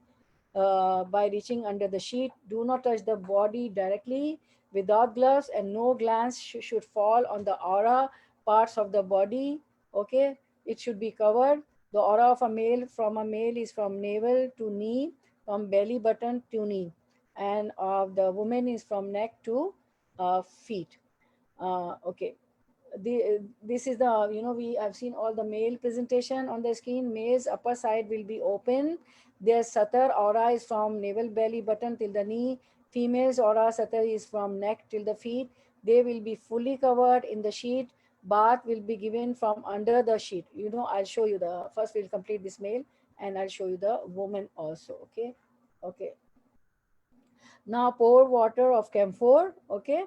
A: reaching under the sheet. Do not touch the body directly without gloves, and no glance should fall on the aura parts of the body. Okay, it should be covered. The aura of a male is from navel to knee, from belly button to knee, and of the woman is from neck to feet. Okay, this is the, we have seen all the male presentation on the screen. Male's upper side will be open. Their satar aura is from navel belly button till the knee. Female's aura satar is from neck till the feet. They will be fully covered in the sheet. Bath will be given from under the sheet. I'll show you the first. We'll complete this male, and I'll show you the woman also. Okay. Okay, now pour water of camphor. Okay,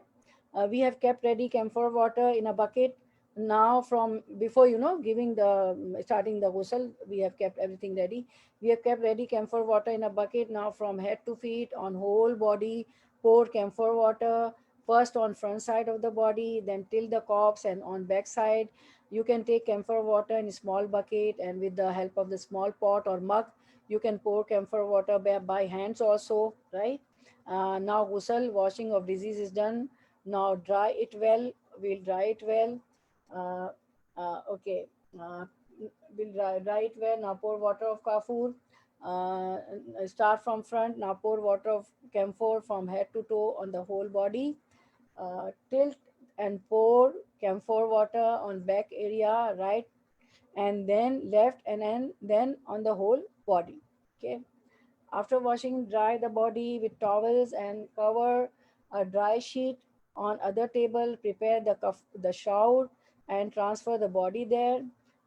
A: we have kept ready camphor water in a bucket. Now, from before, giving the starting the ghusl, we have kept everything ready. We have kept ready camphor water in a bucket. Now, from head to feet, on whole body, pour camphor water, first on front side of the body, then till the corpse, and on back side. You can take camphor water in a small bucket, and with the help of the small pot or mug, you can pour camphor water by hands also, right? Now ghusl, washing of disease is done. Now dry it well. We'll dry it well. Uh, okay. Uh, we'll dry it well. Now pour water of kafur. Start from front. Now pour water of camphor from head to toe on the whole body. Tilt and pour camphor water on back area, right, and then left, and then on the whole body. Okay. After washing, dry the body with towels and cover a dry sheet on other table. Prepare the shroud and transfer the body there.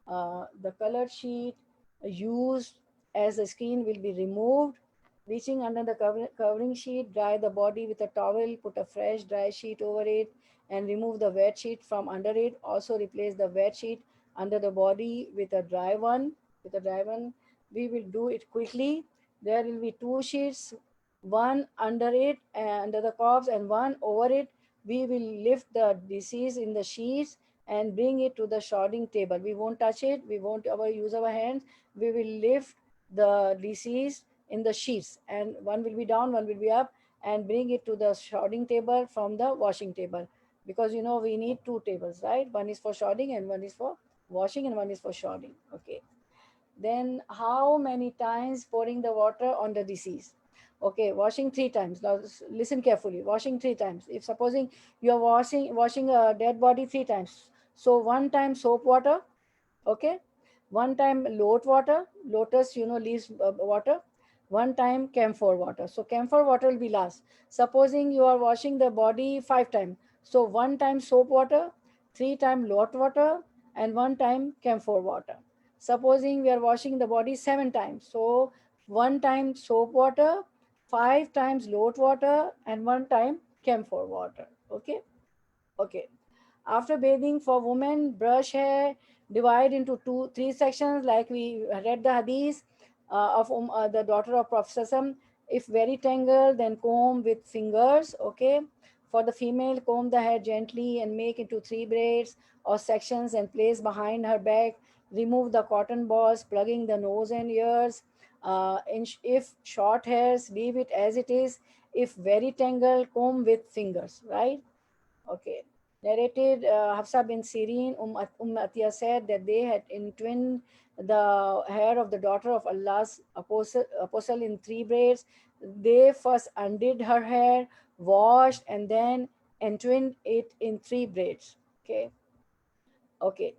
A: The colored sheet used as a screen will be removed. Reaching under the covering sheet, dry the body with a towel. Put a fresh dry sheet over it and remove the wet sheet from under it. Also replace the wet sheet under the body with a dry one. We will do it quickly. There will be two sheets, one under it, under the corpse, and one over it. We will lift the deceased in the sheets and bring it to the shrouding table. We won't touch it. We won't use our hands. We will lift the deceased in the sheets, and one will be down, one will be up, and bring it to the shrouding table from the washing table. Because we need two tables, right? One is for shrouding, and one is for washing, and one is for shrouding. Okay. Then how many times pouring the water on the deceased? Okay, washing 3 times. Now listen carefully. Washing 3 times. If supposing you are washing a dead body 3 times, so one time soap water, okay, one time lotus leaves water, one time camphor water. So camphor water will be last. Supposing you are washing the body 5 times, so one time soap water, 3 time lot water, and one time camphor water. Supposing we are washing the body 7 times, so one time soap water, 5 times lot water, and one time camphor water. Okay. Okay. After bathing for women, brush hair, divide into three sections, like we read the hadith of the daughter of Prophet. If very tangled, then comb with fingers. Okay. For the female, comb the hair gently and make into 3 braids or sections and place behind her back. Remove the cotton balls, plugging the nose and ears. If short hairs, leave it as it is. If very tangled, comb with fingers. Right. Okay. Narrated, Hafsa bin Sirin, Atiyah said that they had entwined the hair of the daughter of Allah's apostle in 3 braids. They first undid her hair, washed, and then entwined it in 3 braids. Okay. Okay.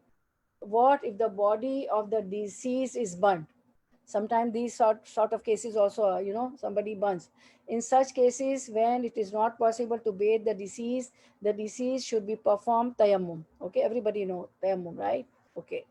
A: What if the body of the deceased is burnt? Sometimes these sort of cases also, somebody burns. In such cases, when it is not possible to bathe the deceased should be performed tayammum. Okay, everybody know tayammum, right? Okay.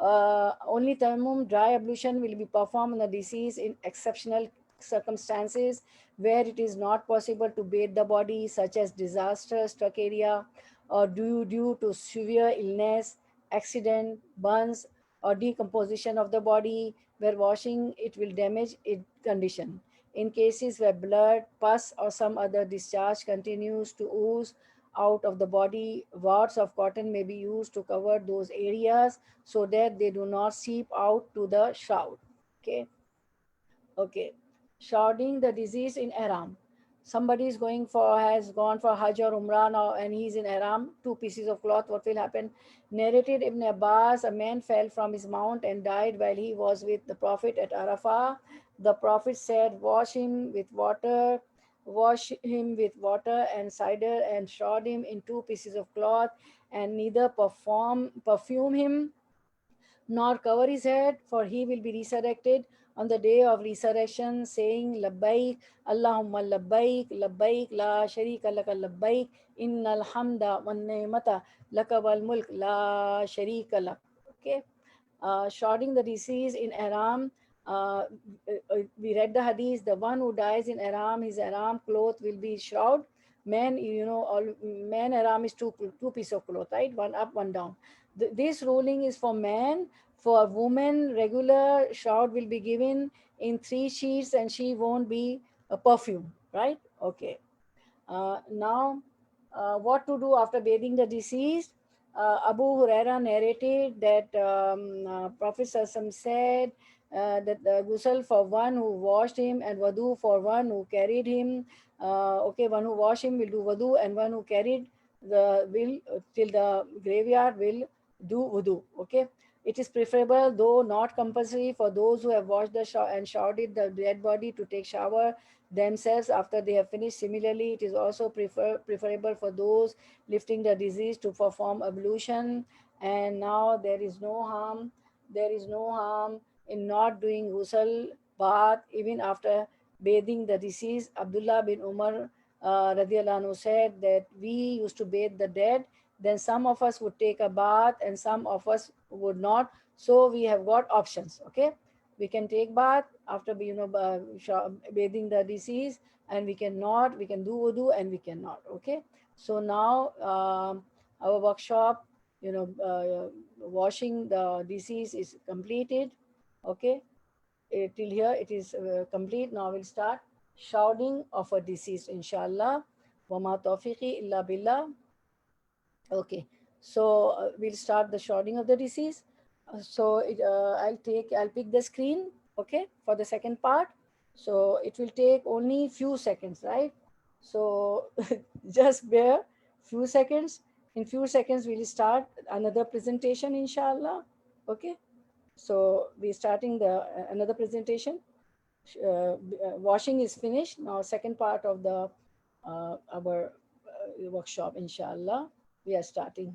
A: Only tayammum, dry ablution, will be performed on the deceased in exceptional circumstances where it is not possible to bathe the body, such as disaster struck area, or due to severe illness, accident, burns, or decomposition of the body, where washing it will damage its condition. In cases where blood, pus, or some other discharge continues to ooze out of the body, wards of cotton may be used to cover those areas so that they do not seep out to the shroud. Okay. Okay. Shrouding the deceased in Ihram. Somebody has gone for Hajj or Umrah now and he's in Ihram, two pieces of cloth. What will happen? Narrated Ibn Abbas, a man fell from his mount and died while he was with the Prophet at Arafah. The Prophet said, wash him with water and cider and shroud him in two pieces of cloth, and neither perfume him nor cover his head, for he will be resurrected on the day of resurrection, saying, Labbaik, Allahumma labbaik, labbaik, la sharika laka labbaik, innal hamda wan ni'mata laka wal mulk, la sharika lak. Okay. Shrouding the deceased in Ihram. We read the hadith, the one who dies in Ihram, his Ihram cloth will be shroud. Man, man Ihram is two pieces of cloth, right? One up, one down. This ruling is for man. For woman, regular shroud will be given in 3 sheets and she won't be a perfume, right? Okay. Now, what to do after bathing the deceased? Abu Huraira narrated that Prophet Sallallahu said that the ghusl for one who washed him and wudu for one who carried him. Okay, one who washed him will do wudu, and one who carried the will till the graveyard will do wudu. Okay, it is preferable, though not compulsory, for those who have washed and showered the dead body to take shower themselves after they have finished. Similarly, it is also preferable for those lifting the deceased to perform ablution. And now there is no harm in not doing ghusl bath even after bathing the deceased. Abdullah bin Umar radiallahu anhu said that we used to bathe the dead, then some of us would take a bath and some of us would not. So we have got options. Okay, we can take bath after bathing the deceased, and we can do wudu and we cannot. Okay, so now our workshop, washing the deceased is completed. Okay, till here it is complete. Now we'll start shrouding of a deceased, inshallah. Wama tawfiqi illa billah. Okay, so we'll start the shrouding of the deceased. I'll pick the screen, okay, for the second part. So it will take only few seconds, right? So just bear few seconds. In few seconds, we'll start another presentation, inshallah. Okay. So we're starting the another presentation. Washing is finished. Now second part of the our workshop, inshallah. We are starting.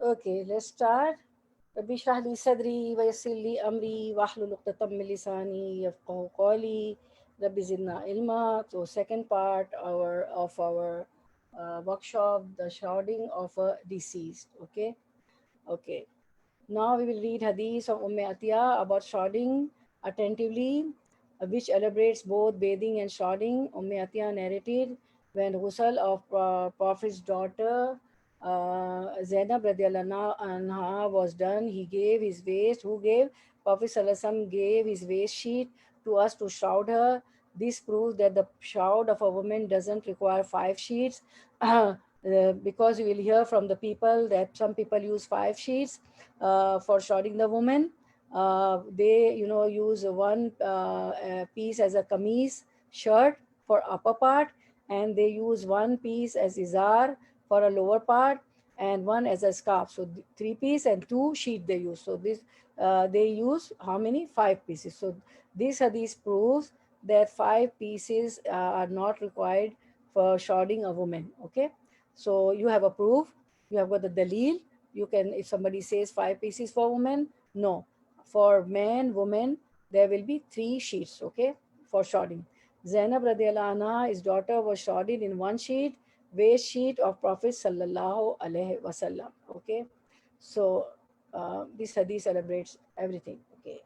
A: Okay, let's start. رب اشرح لي صدري ويسر لي أمري واحلل عقدة من لساني يفقهوا قولي رب زدنا علما. So second part of our workshop, the shrouding of a deceased. Okay, okay. Now we will read hadith of Atiyah about shrouding attentively, which elaborates both bathing and shrouding. Atiyah narrated, when ghusl of Prophet's daughter Zainab radiallahu anha was done. He gave his waist. Who gave? Prophet sallallahu alaihi wasallam gave his waist sheet to us to shroud her. This proves that the shroud of a woman doesn't require 5 sheets. Because you will hear from the people that some people use 5 sheets for shrouding the woman. They, use one piece as a kameez shirt for upper part, and they use one piece as izar for a lower part, and one as a scarf. So 3 piece and 2 sheet they use. So this they use how many? 5 pieces. So this hadith proves that 5 pieces are not required for shrouding a woman. Okay, so you have a proof. You have got the dalil. You can, if somebody says 5 pieces for women, no. For man, woman, there will be 3 sheets. Okay, for shrouding. Zainab radiallahu anha, his daughter, was shrouded in 1 sheet, waist sheet of Prophet sallallahu alaihi wasallam. Okay, so this hadith celebrates everything. Okay,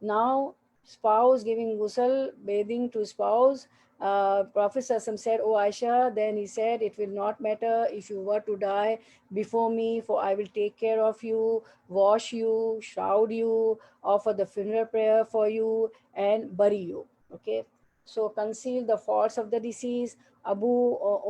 A: now spouse giving ghusl, bathing to spouse. Prophet Sassam said, "O Aisha," then he said, "It will not matter if you were to die before me, for I will take care of you, wash you, shroud you, offer the funeral prayer for you, and bury you." Okay, so conceal the faults of the deceased. Abu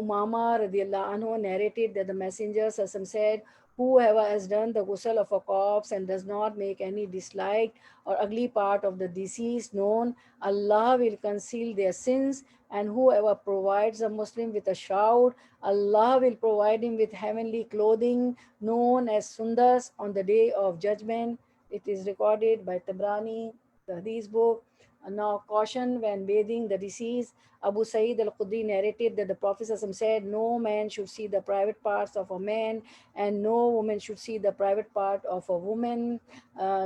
A: Umama radiallahu anhu narrated that the Messenger Sassam said, "Whoever has done the ghusl of a corpse and does not make any dislike or ugly part of the deceased known, Allah will conceal their sins, and whoever provides a Muslim with a shroud, Allah will provide him with heavenly clothing known as sundas on the day of judgment." It is recorded by Tabrani, the Hadith book. Now, caution when bathing the deceased. Abu Sa'id al-Khudri narrated that the Prophet ﷺ said, "No man should see the private parts of a man, and no woman should see the private part of a woman."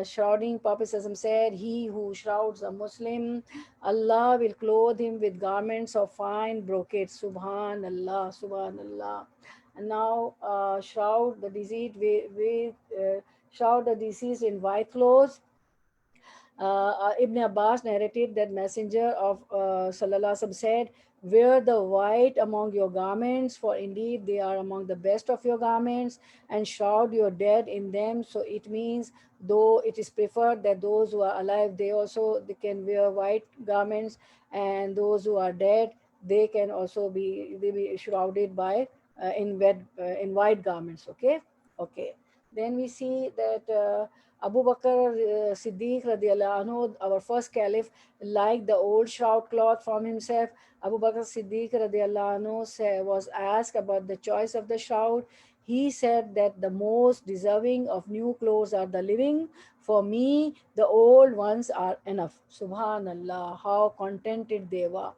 A: Shrouding, Prophet ﷺ said, "He who shrouds a Muslim, Allah will clothe him with garments of fine brocade." Subhanallah, Subhanallah. And now, shroud the deceased shroud the deceased in white clothes. Ibn Abbas narrated that Messenger of Sallallahu Alaihi Wasallam said, "Wear the white among your garments, for indeed they are among the best of your garments, and shroud your dead in them." So it means, though it is preferred that those who are alive, they can wear white garments, and those who are dead, they can also be shrouded by in white garments. Okay, okay. Then we see that. Abu Bakr Siddiq radiallahu anhu, our first caliph, liked the old shroud cloth from himself. Abu Bakr Siddiq radiallahu anhu was asked about the choice of the shroud. He said that the most deserving of new clothes are the living. For me, the old ones are enough. Subhanallah, how contented they were.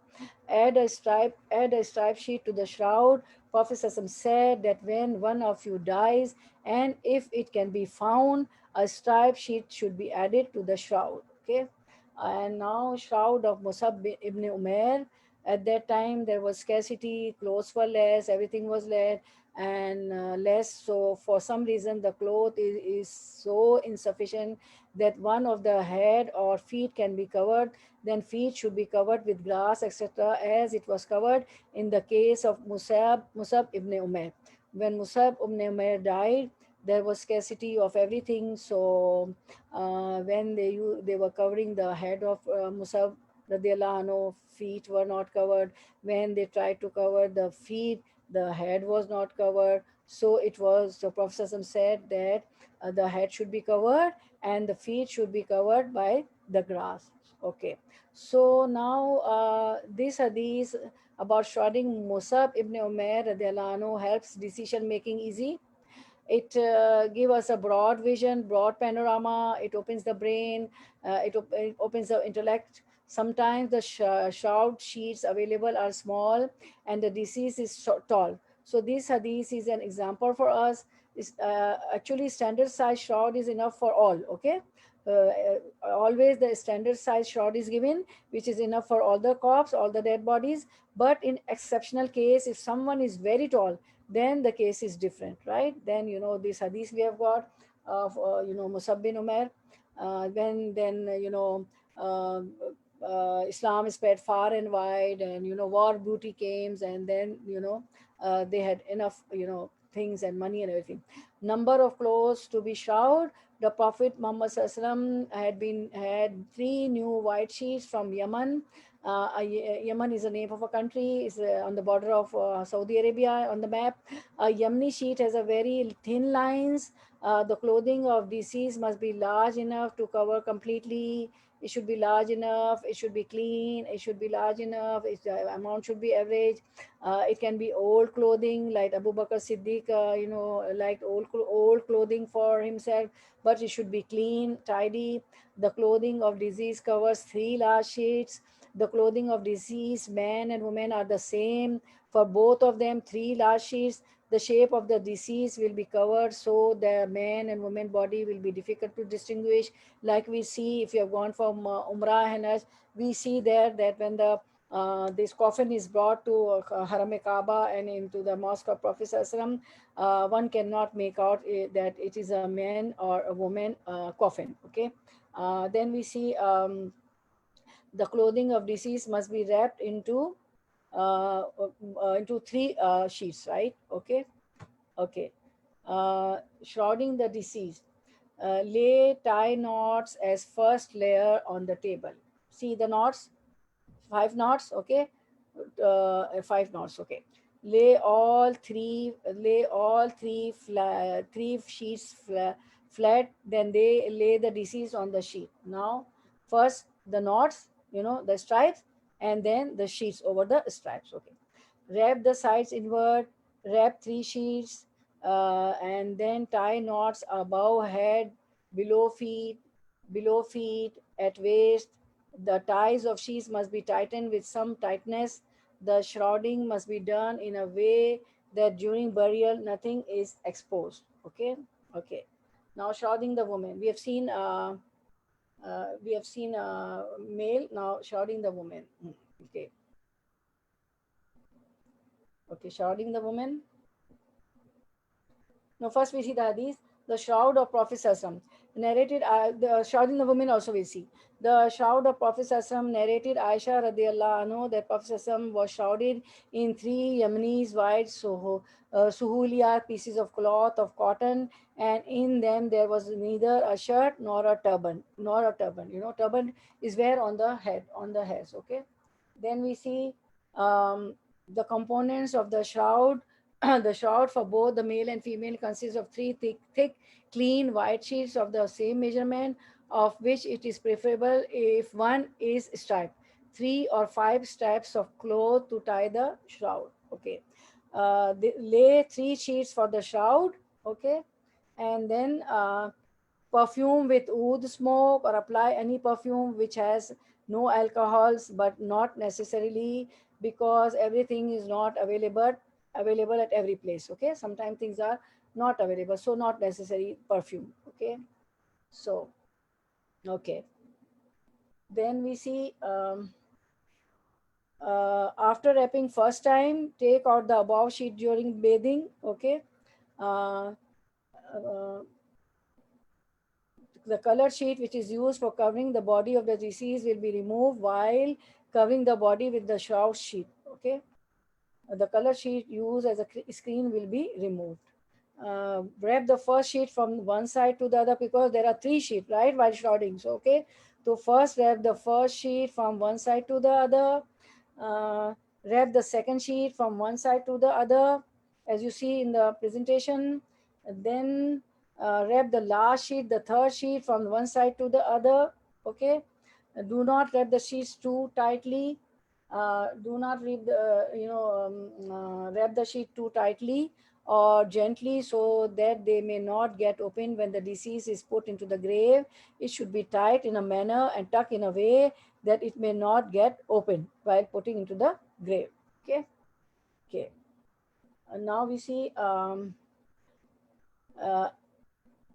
A: Add a stripe sheet to the shroud. Prophet Sassam said that when one of you dies, and if it can be found, a stripe sheet should be added to the shroud. Okay, and now shroud of Musab ibn Umair. At that time there was scarcity, clothes were less, everything was less and less. So for some reason the cloth is so insufficient that one of the head or feet can be covered. Then feet should be covered with grass, etc., as it was covered in the case of Musab ibn Umair. When Musab ibn Umair died, there was scarcity of everything. So when they were covering the head of Musab radiallahu anhu, feet were not covered. When they tried to cover the feet, the head was not covered. So it was, the Prophet said that the head should be covered and the feet should be covered by the grass. Okay, so now this hadith about shrouding Musab ibn Umair radiallahu anhu helps decision making easy. It gives us a broad vision, broad panorama. It opens the brain. It opens the intellect. Sometimes the shroud sheets available are small and the disease is tall. So this hadith is an example for us. Actually, standard size shroud is enough for all. Okay. Always the standard size shroud is given, which is enough for all the corpse, all the dead bodies. But in exceptional case, if someone is very tall, then the case is different, right? Then, this hadith we have got of, Musab bin Umair, when then, uh, Islam spread far and wide, and, war beauty came, and then, they had enough, things and money and everything. Number of clothes to be shroud. The Prophet Muhammad Sallallahu Alaihi Wasallam had 3 new white sheets from Yemen. Yemen is the name of a country. It's on the border of Saudi Arabia on the map. A Yemeni sheet has a very thin lines. The clothing of deceased must be large enough to cover completely. It should be large enough. It should be clean. It should be large enough. Its amount should be average. It can be old clothing, like Abu Bakr Siddiq, liked old clothing for himself, but it should be clean, tidy. The clothing of deceased covers 3 large sheets. The clothing of deceased men and women are the same. For both of them, 3 large sheets. The shape of the deceased will be covered, so the man and woman body will be difficult to distinguish. Like we see, if you have gone from Umrah and Hajj, we see there that when this coffin is brought to Haram Kaaba and into the mosque of Prophet Sallallahu Alaihi Wasallam, one cannot make out that it is a man or a woman coffin. Okay. Then we see the clothing of deceased must be wrapped into 3 sheets, right? Okay. Okay. Shrouding the deceased. Lay tie knots as first layer on the table. See the knots, 5 knots. Okay. 5 knots. Okay. Lay all three sheets flat. Then they lay the deceased on the sheet. Now, first the knots, the stripes, and then the sheets over the stripes. Okay. Wrap the sides inward. Wrap 3 sheets, and then tie knots above head, below feet, at waist. The ties of sheets must be tightened with some tightness. The shrouding must be done in a way that during burial nothing is exposed. Okay. Okay. Now shrouding the woman. We have seen male. Now shrouding the woman. Okay. Okay, shrouding the woman. Now, first we see the hadith, the shroud of Prophet Sallallahu narrated. The shrouding the woman also we see. The shroud of Prophet Sallallahu narrated Aisha radiallahu anhu that Prophet Sallallahu was shrouded in 3 Yemeni's white suhuliya pieces of cloth of cotton, and in them there was neither a shirt nor a turban. Turban is wear on the head, on the hairs. Okay. Then we see the components of the shroud. The shroud for both the male and female consists of 3 thick, clean white sheets of the same measurement, of which it is preferable if one is striped. 3 or 5 straps of cloth to tie the shroud. Okay. Lay 3 sheets for the shroud. Okay. And then perfume with oud smoke, or apply any perfume which has no alcohols, but not necessarily, because everything is not available at every place. Okay. Sometimes things are not available, so not necessary perfume. Okay. So, okay. Then we see after wrapping first time, take out the above sheet during bathing. Okay. The color sheet which is used for covering the body of the deceased will be removed while covering the body with the shroud sheet. Okay. The color sheet used as a screen will be removed. Wrap the first sheet from one side to the other, because there are 3 sheets, right, while shrouding. So, okay. So first wrap the first sheet from one side to the other. Wrap the second sheet from one side to the other, as you see in the presentation. Then wrap the last sheet, the third sheet, from one side to the other. Okay. Do not wrap the sheets too tightly. Do not wrap the sheet too tightly or gently, so that they may not get open when the deceased is put into the grave. It should be tight in a manner and tucked in a way that it may not get open while putting into the grave. Okay. Okay. Now we see.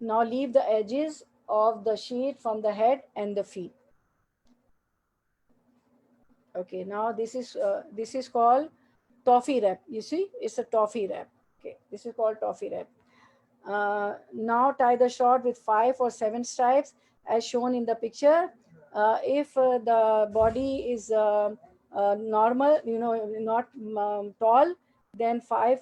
A: Now leave the edges of the sheet from the head and the feet. Okay. Now this is called toffee wrap. You see, it's a toffee wrap. Okay. This is called toffee wrap. Now tie the shroud with 5 or 7 stripes as shown in the picture. If the body is normal, not tall, Then 5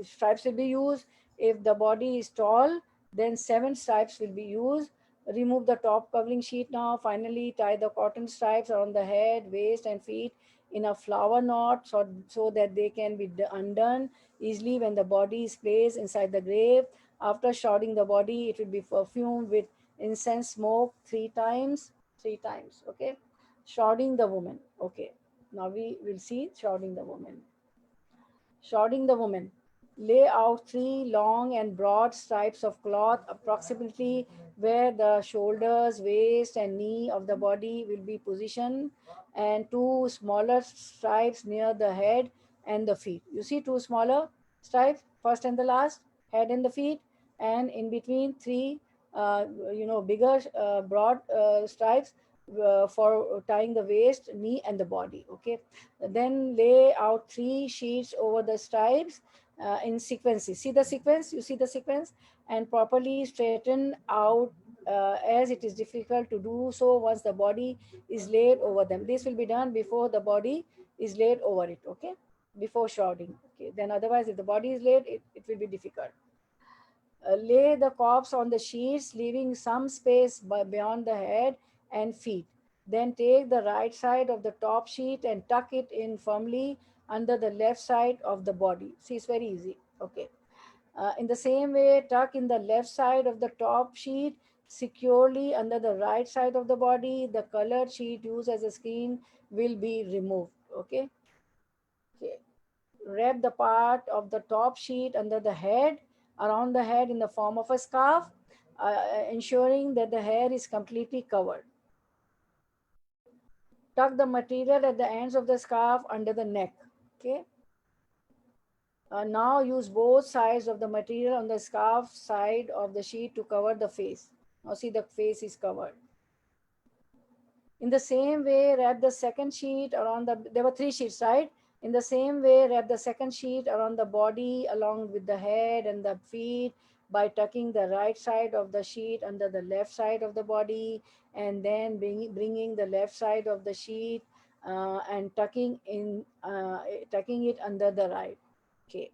A: stripes will be used. If the body is tall, then 7 stripes will be used. Remove the top covering sheet now. Finally, tie the cotton stripes around the head, waist, and feet in a flower knot, so that they can be undone easily when the body is placed inside the grave. After shrouding the body, it will be perfumed with incense smoke 3 times. 3 times, okay? Shrouding the woman, okay. Now we will see shrouding the woman. Shrouding the woman. Lay out 3 long and broad stripes of cloth approximately where the shoulders, waist, and knee of the body will be positioned, and 2 smaller stripes near the head and the feet. You see 2 smaller stripes, first and the last, head and the feet, and in between 3 bigger broad stripes for tying the waist, knee, and the body. Okay, then lay out 3 sheets over the stripes in sequences. See the sequence? You see the sequence? And properly straighten out, as it is difficult to do so once the body is laid over them. This will be done before the body is laid over it, okay? Before shrouding. Okay, then otherwise, if the body is laid, it will be difficult. Lay the corpse on the sheets, leaving some space beyond the head and feet. Then take the right side of the top sheet and tuck it in firmly under the left side of the body. See, it's very easy. Okay. In the same way, tuck in the left side of the top sheet securely under the right side of the body. The colored sheet used as a screen will be removed. Okay. Okay. Wrap the part of the top sheet under the head, around the head in the form of a scarf, ensuring that the hair is completely covered. Tuck the material at the ends of the scarf under the neck. Okay. Now use both sides of the material on the scarf side of the sheet to cover the face. Now see, the face is covered. In the same way, wrap the second sheet around there were 3 sheets, right? In the same way, wrap the second sheet around the body along with the head and the feet by tucking the right side of the sheet under the left side of the body, and then bringing the left side of the sheet and tucking it under the right. Okay.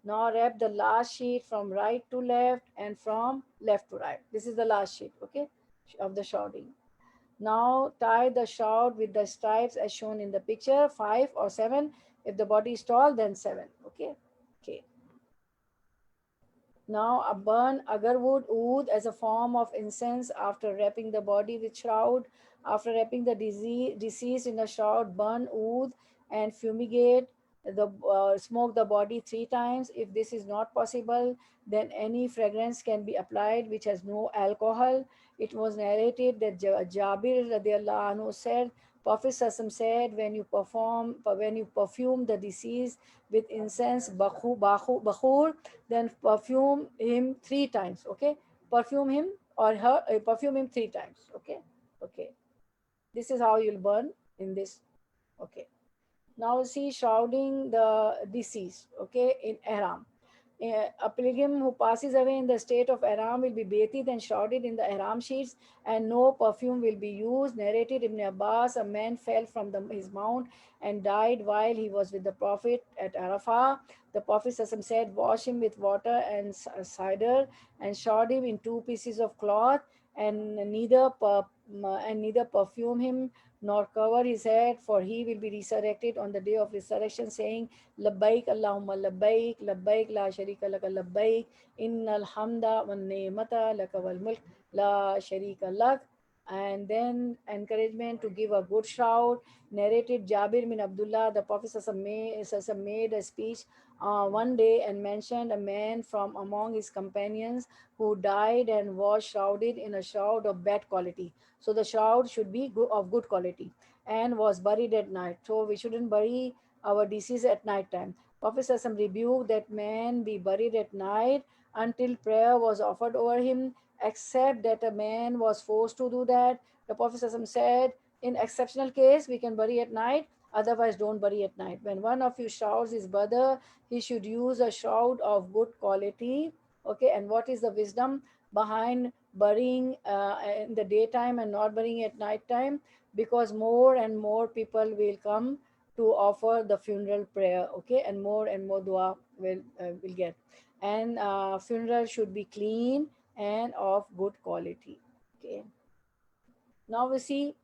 A: Now wrap the last sheet from right to left and from left to right. This is the last sheet, okay, of the shrouding. Now tie the shroud with the stripes as shown in the picture, 5 or 7. If the body is tall, then 7. Okay. Okay. Now burn agarwood oud as a form of incense after wrapping the body with shroud. After wrapping the deceased in a shroud, burn oud and fumigate smoke the body 3 times. If this is not possible, then any fragrance can be applied which has no alcohol. It was narrated that Jabir radiallahu anhu said, Prophet Sassam said, when you perfume the deceased with incense, bakhur, then perfume him 3 times. Okay, perfume him or her, perfume him 3 times. Okay, okay. This is how you'll burn in this. Okay. Now see shrouding the deceased, okay, in ihram. A pilgrim who passes away in the state of ihram will be bathed and shrouded in the ihram sheets, and no perfume will be used. Narrated Ibn Abbas, a man fell from his mount and died while he was with the Prophet at Arafah. The Prophet said, wash him with water and cider and shroud him in 2 pieces of cloth, and neither perfume him nor cover his head, for he will be resurrected on the day of resurrection, saying, Labbaik Allahumma labbaik, labbaik la sharika laka labbaik, innal hamda wan ni'mata laka wal mulk la sharika lak. And then encouragement to give a good shout. Narrated Jabir bin Abdullah, the Prophet made a speech one day and mentioned a man from among his companions who died and was shrouded in a shroud of bad quality. So the shroud should be of good quality and was buried at night. So we shouldn't bury our deceased at night time. Prophet Sassam rebuked that man be buried at night until prayer was offered over him, except that a man was forced to do that. The Prophet Sassam said, in exceptional case, we can bury at night, otherwise don't bury at night. When one of you shrouds his brother, he should use a shroud of good quality. Okay, and what is the wisdom behind burying in the daytime and not burying at night time? Because more and more people will come to offer the funeral prayer, okay, and more dua will get. And funeral should be clean and of good quality, okay. Now we see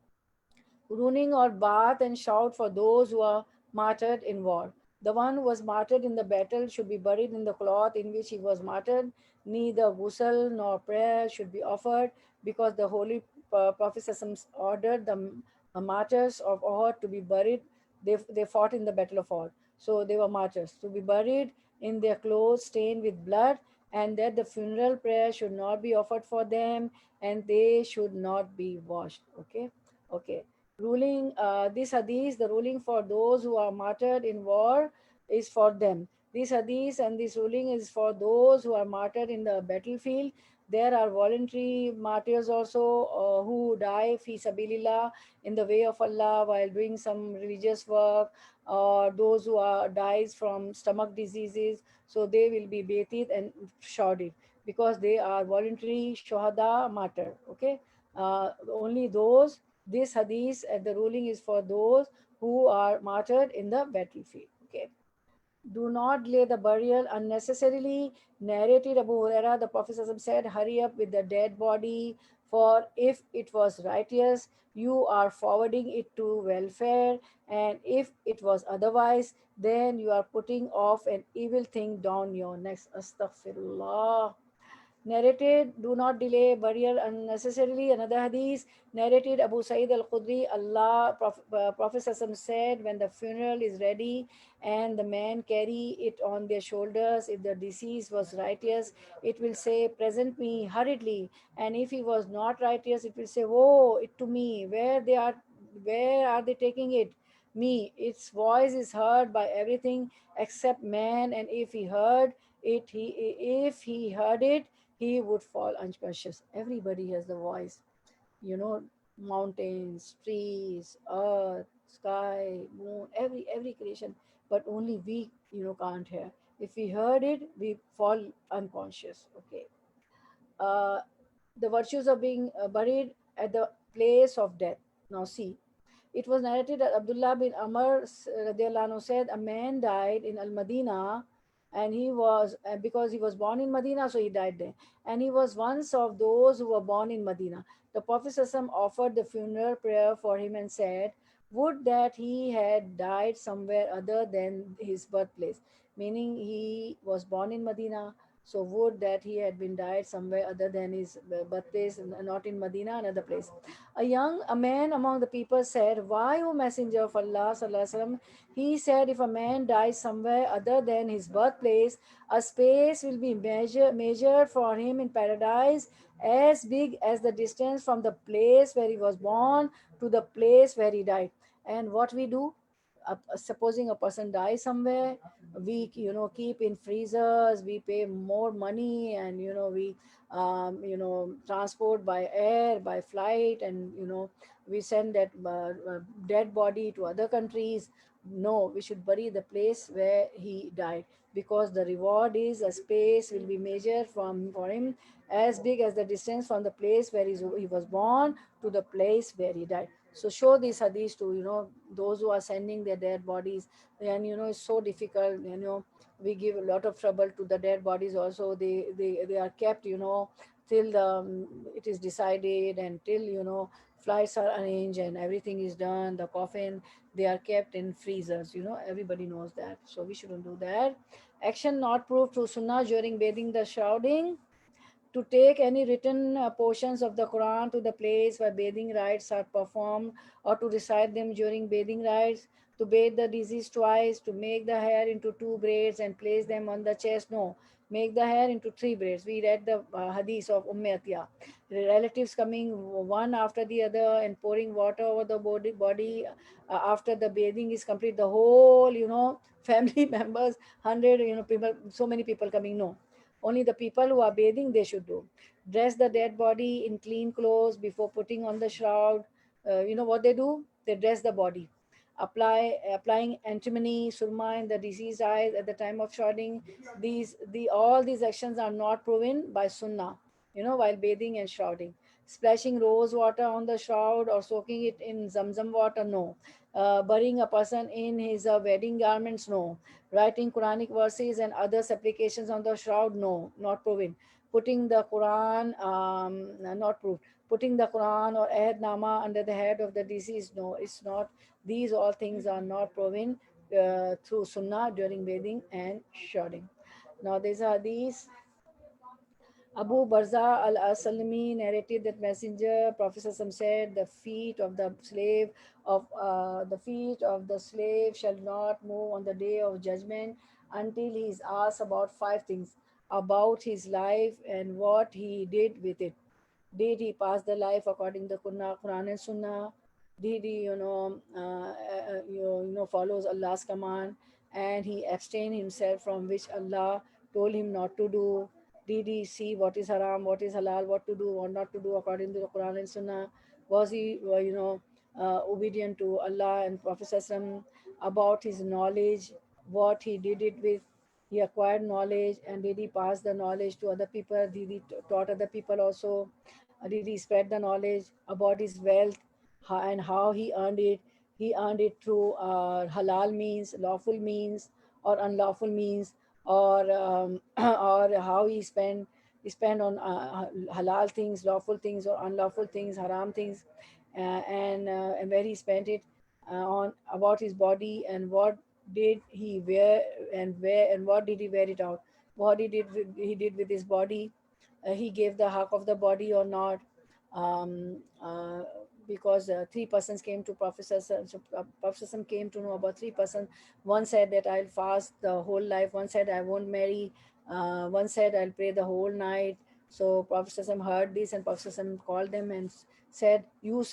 A: ruining or bath and shout for those who are martyred in war. The one who was martyred in the battle should be buried in the cloth in which he was martyred. Neither ghusl nor prayer should be offered, because the holy Prophet ﷺ ordered the martyrs of Uhud to be buried. They fought in the battle of Uhud. So they were martyrs to be buried in their clothes stained with blood, and that the funeral prayer should not be offered for them, and they should not be washed. Okay. Okay. Ruling this hadith, the ruling for those who are martyred in war is for them. This hadith and this ruling is for those who are martyred in the battlefield. There are voluntary martyrs also, who die fi sabilillah, in the way of Allah while doing some religious work, or those who are dies from stomach diseases, so they will be bathed and shrouded, because they are voluntary shohada martyr. Okay. Only those, this hadith, the ruling is for those who are martyred in the battlefield. Okay. Do not delay the burial unnecessarily. Narrated Abu Huraira, the Prophet ﷺ said, hurry up with the dead body, for if it was righteous, you are forwarding it to welfare, and if it was otherwise, then you are putting off an evil thing down your necks. Astaghfirullah. Narrated, do not delay burial unnecessarily. Another hadith, narrated Abu Sa'id al-Khudri, Prophet ﷺ said, when the funeral is ready and the men carry it on their shoulders, if the deceased was righteous, it will say, present me hurriedly. And if he was not righteous, it will say, woe it to me, where are they taking it? Me. Its voice is heard by everything except man, and if he heard it, he would fall unconscious. Everybody has the voice, you know, mountains, trees, earth, sky, moon, every creation, but only we, can't hear. If we heard it, we fall unconscious. Okay. uh, the virtues of being buried at the place of death. Now see, it was narrated that Abdullah bin Amr radiallahu anhu said, a man died in Al Madinah, and he was, because he was born in Medina, so he died there. And he was once of those who were born in Medina. The Prophet ﷺ offered the funeral prayer for him and said, would that he had died somewhere other than his birthplace. Meaning he was born in Medina, so would that he had been died somewhere other than his birthplace, not in Medina, another place. A man among the people said, why, O Messenger of Allah sallallahu alaihi wasallam? He said, if a man dies somewhere other than his birthplace, a space will be measured for him in paradise as big as the distance from the place where he was born to the place where he died. And what we do, supposing a person dies somewhere, we keep in freezers, we pay more money, and we transport by air, by flight, and we send that dead body to other countries. No, we should bury the place where he died, because the reward is a space will be measured for him as big as the distance from the place where he was born to the place where he died. So show these hadiths to those who are sending their dead bodies. And it's so difficult. We give a lot of trouble to the dead bodies also. They are kept till it is decided, and till flights are arranged and everything is done, the coffin, they are kept in freezers. Everybody knows that, so we shouldn't do that. Action not proved through sunnah during bathing the shrouding: to take any written portions of the Quran to the place where bathing rites are performed, or to recite them during bathing rites, to bathe the deceased twice, to make the hair into 2 braids and place them on the chest. No, make the hair into 3 braids. We read the hadith of Atiyah. The relatives coming one after the other and pouring water over the body after the bathing is complete. The whole, family members, 100, people, so many people coming. No, only the people who are bathing, they should do. Dress the dead body in clean clothes before putting on the shroud. You know what they do? They dress the body. Applying antimony, surma in the deceased eyes at the time of shrouding. All these actions are not proven by sunnah, while bathing and shrouding. Splashing rose water on the shroud or soaking it in zamzam water? No. Burying a person in his wedding garments? No. Writing Quranic verses and other supplications on the shroud? No, not proven. Putting the Quran, not proved. Putting the Quran or Ahad Nama under the head of the deceased? No, it's not. These all things are not proven through Sunnah during bathing and shrouding. Now there's a hadith. Abu Barza al-Aslami narrated that Messenger Prophet ﷺ said, the feet of the slave shall not move on the day of judgment until he is asked about five things: about his life and what he did with it. Did he pass the life according to Quran and Sunnah? Did he, follows Allah's command, and he abstained himself from which Allah told him not to do? Did he see what is haram, what is halal, what to do, what not to do according to the Quran and Sunnah? Was he, obedient to Allah and Prophet ﷺ? About his knowledge, what he did it with? He acquired knowledge, and did he pass the knowledge to other people? Did he taught other people also? Did he spread the knowledge about his wealth, and how he earned it? He earned it through halal means, lawful means, or unlawful means, or or how he spent on halal things, lawful things, or unlawful things, haram things, and where he spent it on. About his body, and what did he wear, and what did he wear it out? What he did with his body? He gave the haq of the body or not? um, uh, because three persons came to Prophet Sallallahu Alaihi Wasallam. So Prophet Sallallahu Alaihi Wasallam came to know about three persons. One said that I'll fast the whole life. One said I won't marry. One said I'll pray the whole night. So Prophet Sallallahu Alaihi Wasallam heard this, and Prophet Sallallahu Alaihi Wasallam called them and said, you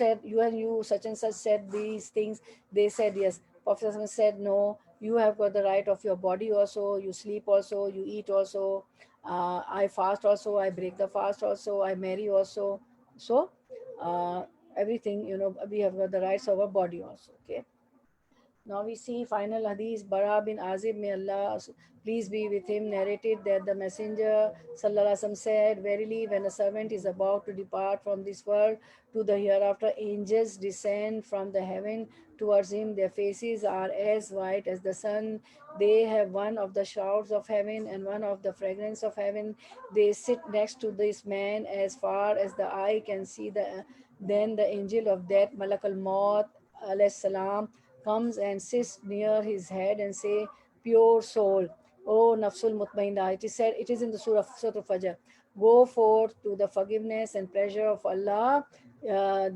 A: and you such and such said these things. They said yes. Prophet Sallallahu Alaihi Wasallam said, no, you have got the right of your body also. You sleep also, you eat also, I fast also, I break the fast also, I marry also. So uh, everything, we have got the rights of our body also. Okay. Now we see final hadith. Bara bin Azib, may Allah please be with him, narrated that the Messenger Sallallahu Alaihi Wasallam said, verily when a servant is about to depart from this world to the hereafter, angels descend from the heaven towards him. Their faces are as white as the sun. They have one of the shrouds of heaven and one of the fragrance of heaven. They sit next to this man as far as the eye can see. Then the angel of death, Malak al-Maut alayhi salam, comes and sits near his head and say, pure soul, O Nafsul Mutmainah. It is said, it is in the Surah Al-Fajr, go forth to the forgiveness and pleasure of Allah. Ya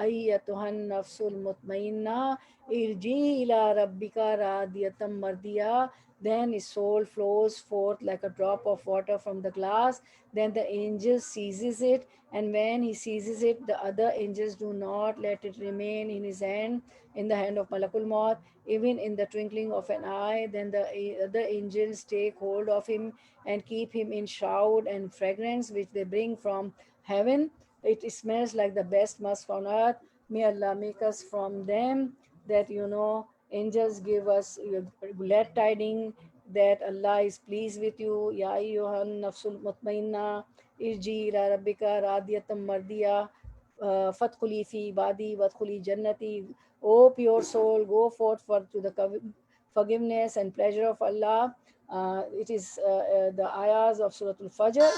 A: ayyatuhan nafsul mutmainna irji ila rabbika radiyatam mardiya. Then his soul flows forth like a drop of water from the glass. Then the angel seizes it, and when he seizes it, the other angels do not let it remain in his hand, in the hand of Malakul Maut, even in the twinkling of an eye. Then the other angels take hold of him and keep him in shroud and fragrance which they bring from heaven. It smells like the best musk on earth. May Allah make us from them. That, angels give us glad tidings that Allah is pleased with you. Ya ayyuhan nafsul mutmainna irji ila rabbika radiyatam mardiya fadkhuli fi ibadi wadkhuli jannati. O pure soul, go forth to the forgiveness and pleasure of Allah. It is the ayahs of Surah Al-Fajr.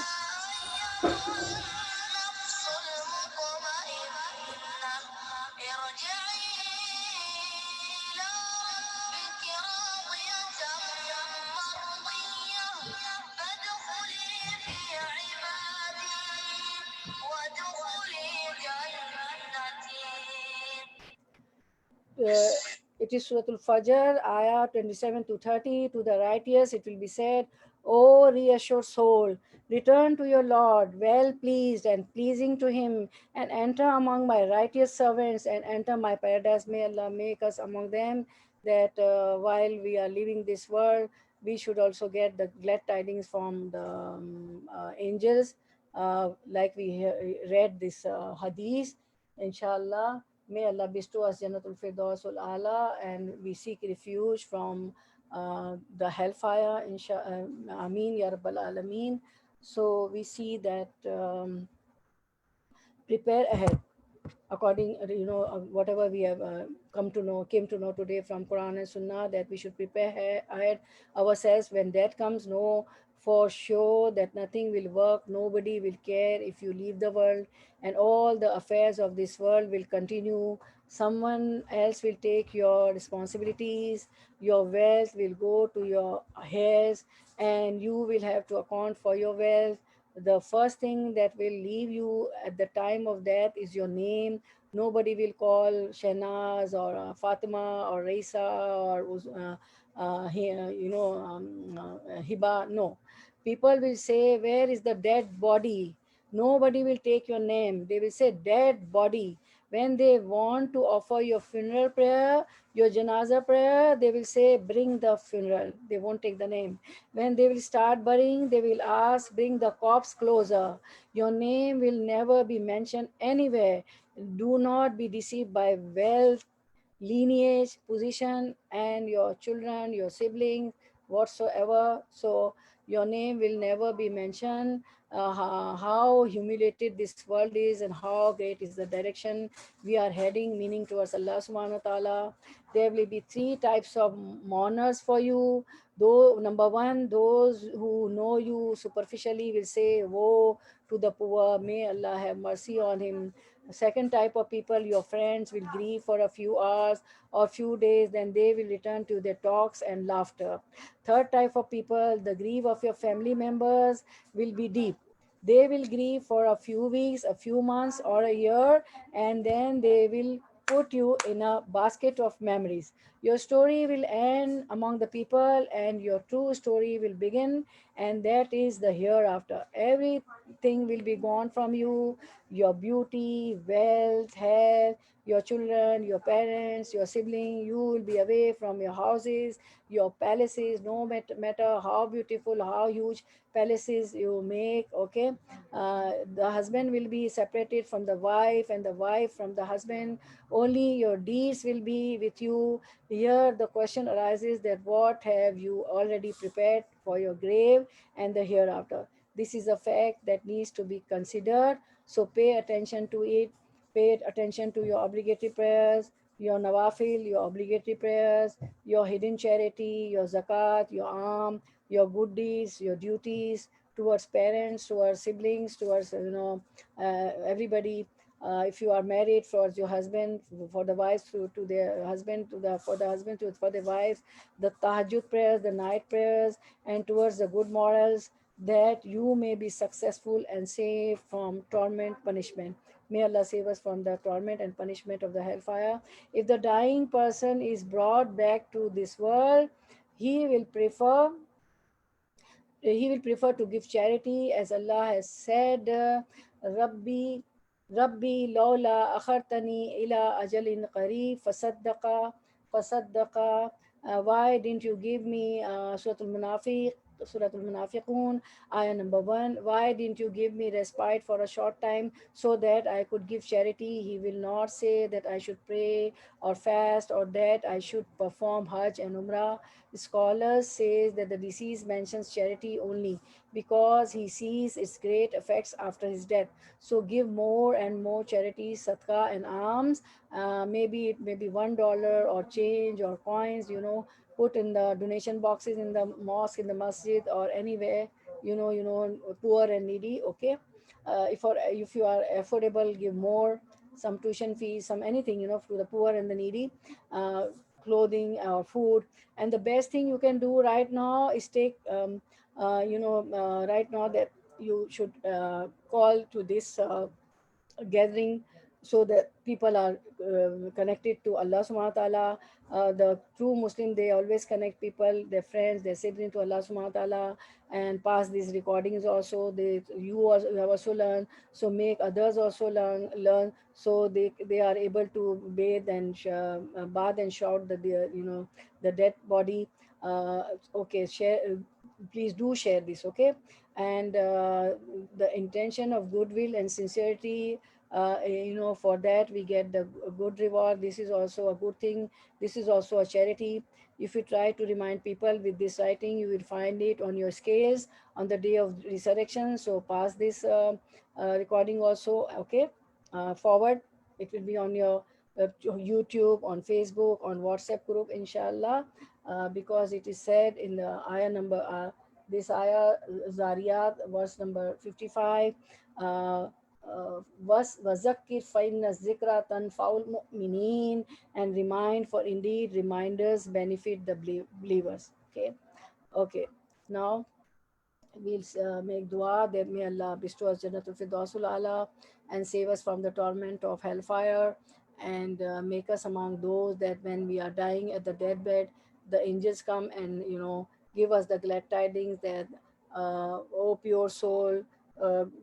A: It is Surah Al-Fajr, ayah 27 to 30. To the righteous it will be said, O reassured soul, return to your Lord, well pleased and pleasing to him, and enter among my righteous servants and enter my paradise. May Allah make us among them, that while we are leaving this world, we should also get the glad tidings from the angels, like we read this hadith, inshallah. May Allah bestow us Jannatul Firdausul Ala, and we seek refuge from the hellfire. Ameen Ya Rabbal Alameen. So we see that prepare ahead according, whatever we have came to know today from Quran and Sunnah, that we should prepare ahead ourselves. When that comes, know for sure that nothing will work, nobody will care if you leave the world, and all the affairs of this world will continue. Someone else will take your responsibilities, your wealth will go to your heirs, and you will have to account for your wealth. The first thing that will leave you at the time of death is your name. Nobody will call Shahnaz or Fatima or Raisa or Hiba. No, people will say, where is the dead body? Nobody will take your name. They will say dead body. When they want to offer your funeral prayer, your janaza prayer, they will say bring the funeral. They won't take the name. When they will start burying, they will ask bring the corpse closer. Your name will never be mentioned anywhere. Do not be deceived by wealth, lineage, position, and your children, your siblings, whatsoever. So your name will never be mentioned. How humiliated this world is and how great is the direction we are heading, meaning towards Allah subhanahu wa ta'ala. There will be three types of mourners for you. Though, number one, those who know you superficially will say, woe to the poor, may Allah have mercy on him. Second type of people, your friends, will grieve for a few hours or few days, then they will return to their talks and laughter. Third type of people, the grief of your family members will be deep. They will grieve for a few weeks, a few months, or a year, and then they will put you in a basket of memories. Your story will end among the people, and your true story will begin, and that is the hereafter. Everything will be gone from you, your beauty, wealth, health, your children, your parents, your sibling. You will be away from your houses, your palaces, no matter how beautiful, how huge palaces you make, okay. The husband will be separated from the wife, and the wife from the husband. Only your deeds will be with you. Here the question arises that what have you already prepared for your grave and the hereafter? This is a fact that needs to be considered, so pay attention to it. Pay attention to your obligatory prayers, your nawafil, your obligatory prayers, your hidden charity, your zakat, your your good deeds, your duties towards parents, towards siblings, towards everybody. If you are married, for your husband, for the wives, to their husband, for the husband, for the wives, the tahajjud prayers, the night prayers, and towards the good morals, that you may be successful and safe from torment, punishment. May Allah save us from the torment and punishment of the hellfire. If the dying person is brought back to this world, he will prefer to give charity, as Allah has said, Rabbi, Rabbi lawla akhartani ila ajalin qareeb fasaddaqa. Why didn't you give me Surah Al-Munafiqun, ayah number 1. Why didn't you give me respite for a short time so that I could give charity? He will not say that I should pray or fast, or that I should perform Hajj and Umrah. Scholars say that the deceased mentions charity only because he sees its great effects after his death. So give more and more charity, sadaqah and alms. Maybe it may be $1 or change or coins, put in the donation boxes in the mosque, in the masjid, or anywhere, poor and needy, okay. If you are affordable, give more, some tuition fees, some anything, to the poor and the needy, uh, clothing or food. And the best thing you can do right now is take right now that you should call to this gathering, so that people are connected to Allah subhanahu wa ta'ala. The true Muslim, they always connect people, their friends, their siblings, to Allah subhanahu wa ta'ala, and pass these recordings also. You have also learned, so make others also learn, so they are able to bathe and bath and shout the dead body. Okay, share, please do share this, okay. And the intention of goodwill and sincerity, for that we get the good reward. This is also a good thing. This is also a charity. If you try to remind people with this writing, you will find it on your scales on the day of resurrection. So pass this recording also, okay. forward. It will be on your YouTube, on Facebook, on WhatsApp group, inshallah, because it is said in the ayah number, this ayah, Zariyat, verse number 55, uh, وَذَكِّرْ فَإِنَّ الذِّكْرَى تَنْفَعُ الْمُؤْمِنِينَ, and remind, for indeed reminders benefit the believers. Okay, okay. Now we'll make dua that may Allah bestow us Jannatul Firdausul Ala and save us from the torment of hellfire, and make us among those that when we are dying at the deathbed, the angels come and, give us the glad tidings that, oh pure soul,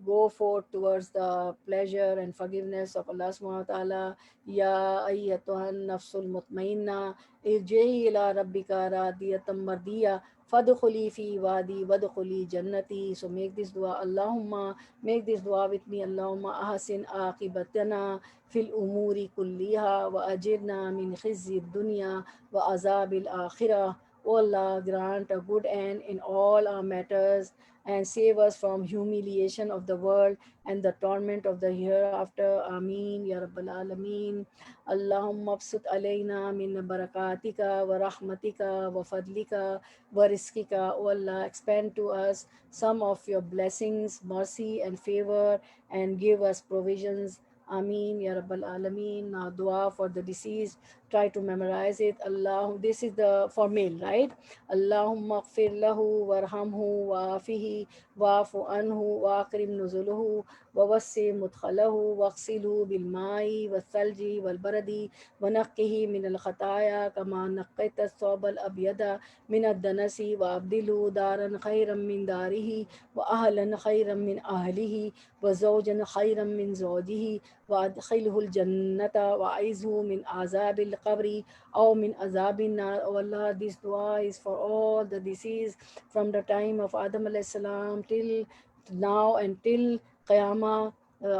A: go forth towards the pleasure and forgiveness of Allah subhanahu wa ta'ala. Ya ayyatuhan nafsul mutmainna irji'i ila rabbika radiyatan mardiya Fadkhuli fi wadi wadkhuli jannati. So make this dua. Allahumma, make this dua with me. Allahumma ahsin aqibatana fil umuri kulliha wa ajirna min khizyi dunya wa azabil akhirah. O Allah, grant a good end in all our matters and save us from humiliation of the world and the torment of the hereafter. Ameen ya Rabbal Alameen. Allahumma absut alayna min barakatika wa rahmatika wa fadlika Wariskika. O Allah, expand to us some of your blessings, mercy, and favor, and give us provisions. Ameen, Ya Rabbal Alameen. Now, dua for the deceased. Try to memorize it. Allah, this is the for male, right? Allahumma gfir lahu warhamhu wa'afihi wa'afu anhu wa'akrim nuzuluhu ووسع مدخله واغسله بالماء والثلج والبرد ونقه من الخطايا كما نقيت الثوب الأبيض من الدنس وأبدله دارا خيرا من داره وأهلا خيرا من أهله وزوجا خيرا من زوجه وأدخله الجنة وأعيذه من عذاب القبر أو من عذاب النار. Oh Allah, this dua is for all the deceased from the time of Adam alayhi salam till now and till Qiyamah,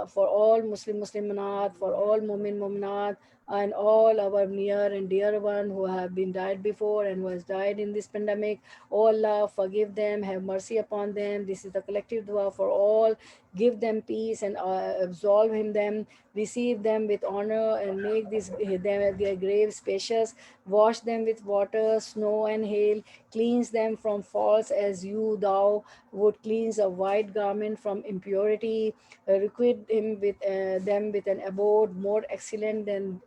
A: for all Muslimanat, for all Muminat, and all our near and dear one who have been died before and who has died in this pandemic. Oh Allah, forgive them, have mercy upon them. This is the collective dua for all. Give them peace and absolve him them. Receive them with honor and make their graves spacious. Wash them with water, snow, and hail. Cleanse them from faults as thou would cleanse a white garment from impurity. Requite him with them with an abode more excellent than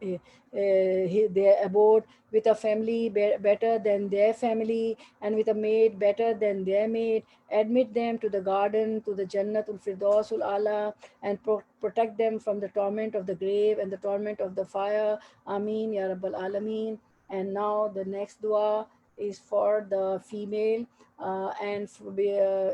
A: their abode, with a family better than their family, and with a maid better than their maid. Admit them to the garden, to the Jannatul Firdausul Ala, and protect them from the torment of the grave and the torment of the fire. Ameen Ya Rabbal Alameen. And now the next dua is for the female, and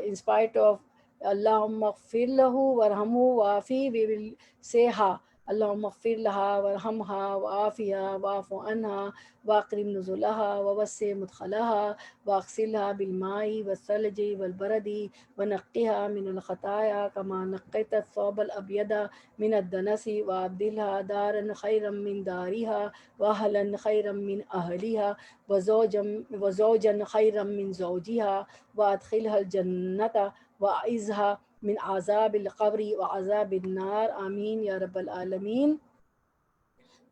A: in spite of Allahumma gfir lahu warhamhu wa'afi, we will say ha. Allahumma gfir laha warhamha wa'afiha wa'afu anha wa'akrim nuzulaha wa wasi mudkhalaha wa'aksilha bil ma'i wal thalji wal baradi wa naqqiha min al khataya kama naqqaita thawb al abyada min ad danasi wa abdilha daran khayran min dariha wa ahlan khayran min ahliha wa zawjan khayran min zawjiha wa adkhilha al jannata وَأَعِذْهَا مِنْ عَذَابِ الْقَبْرِ وَعَذَابِ النَّارِ. Ameen Ya Rabbal Alameen.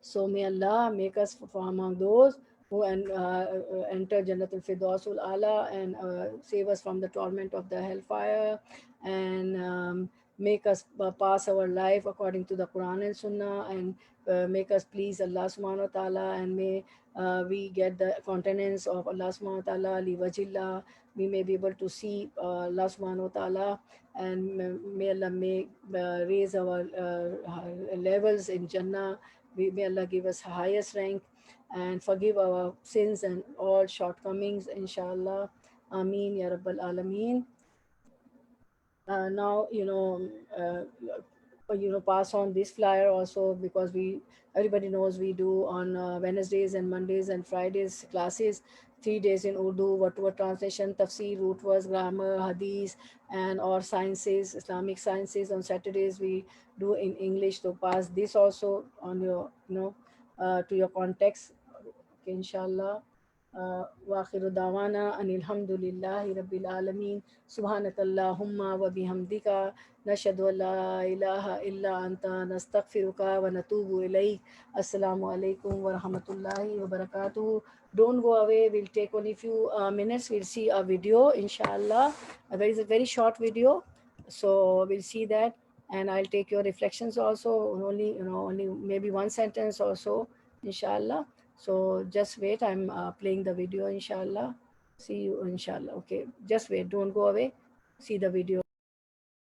A: So may Allah make us from among those who enter Jannatul Firdausul Ala, and save us from the torment of the hellfire, and make us pass our life according to the Quran and Sunnah, and make us please Allah subhanahu wa ta'ala, and may we get the countenance of Allah subhanahu wa ta'ala li wajillah. We may be able to see Allah subhanahu wa ta'ala, and may Allah raise our levels in Jannah. May Allah give us highest rank and forgive our sins and all shortcomings, inshallah. Ameen Ya Rabbal Alameen. Now, pass on this flyer also, because everybody knows we do on Wednesdays and Mondays and Fridays classes, 3 days in Urdu, word translation, tafsir, root words, grammar, hadith, and or sciences, Islamic sciences. On Saturdays we do in English. So pass this also on your, to your context, okay, inshallah. وآخر دعوانا ان الحمد للہ رب العالمین. سبحانک اللہم و بحمدک نشہد ان لا الہ الا انت نستغفرک و نتوب الیک. السلام علیکم ورحمۃ اللہ وبرکاتہ. Don't go away, we'll take only few minutes, we'll see a video inshallah. There is a very short video, so we'll see that, and I'll take your reflections also, only only maybe one sentence or so inshallah. So just wait, I'm playing the video inshallah. See you inshallah. Okay, just wait, don't go away, see the video.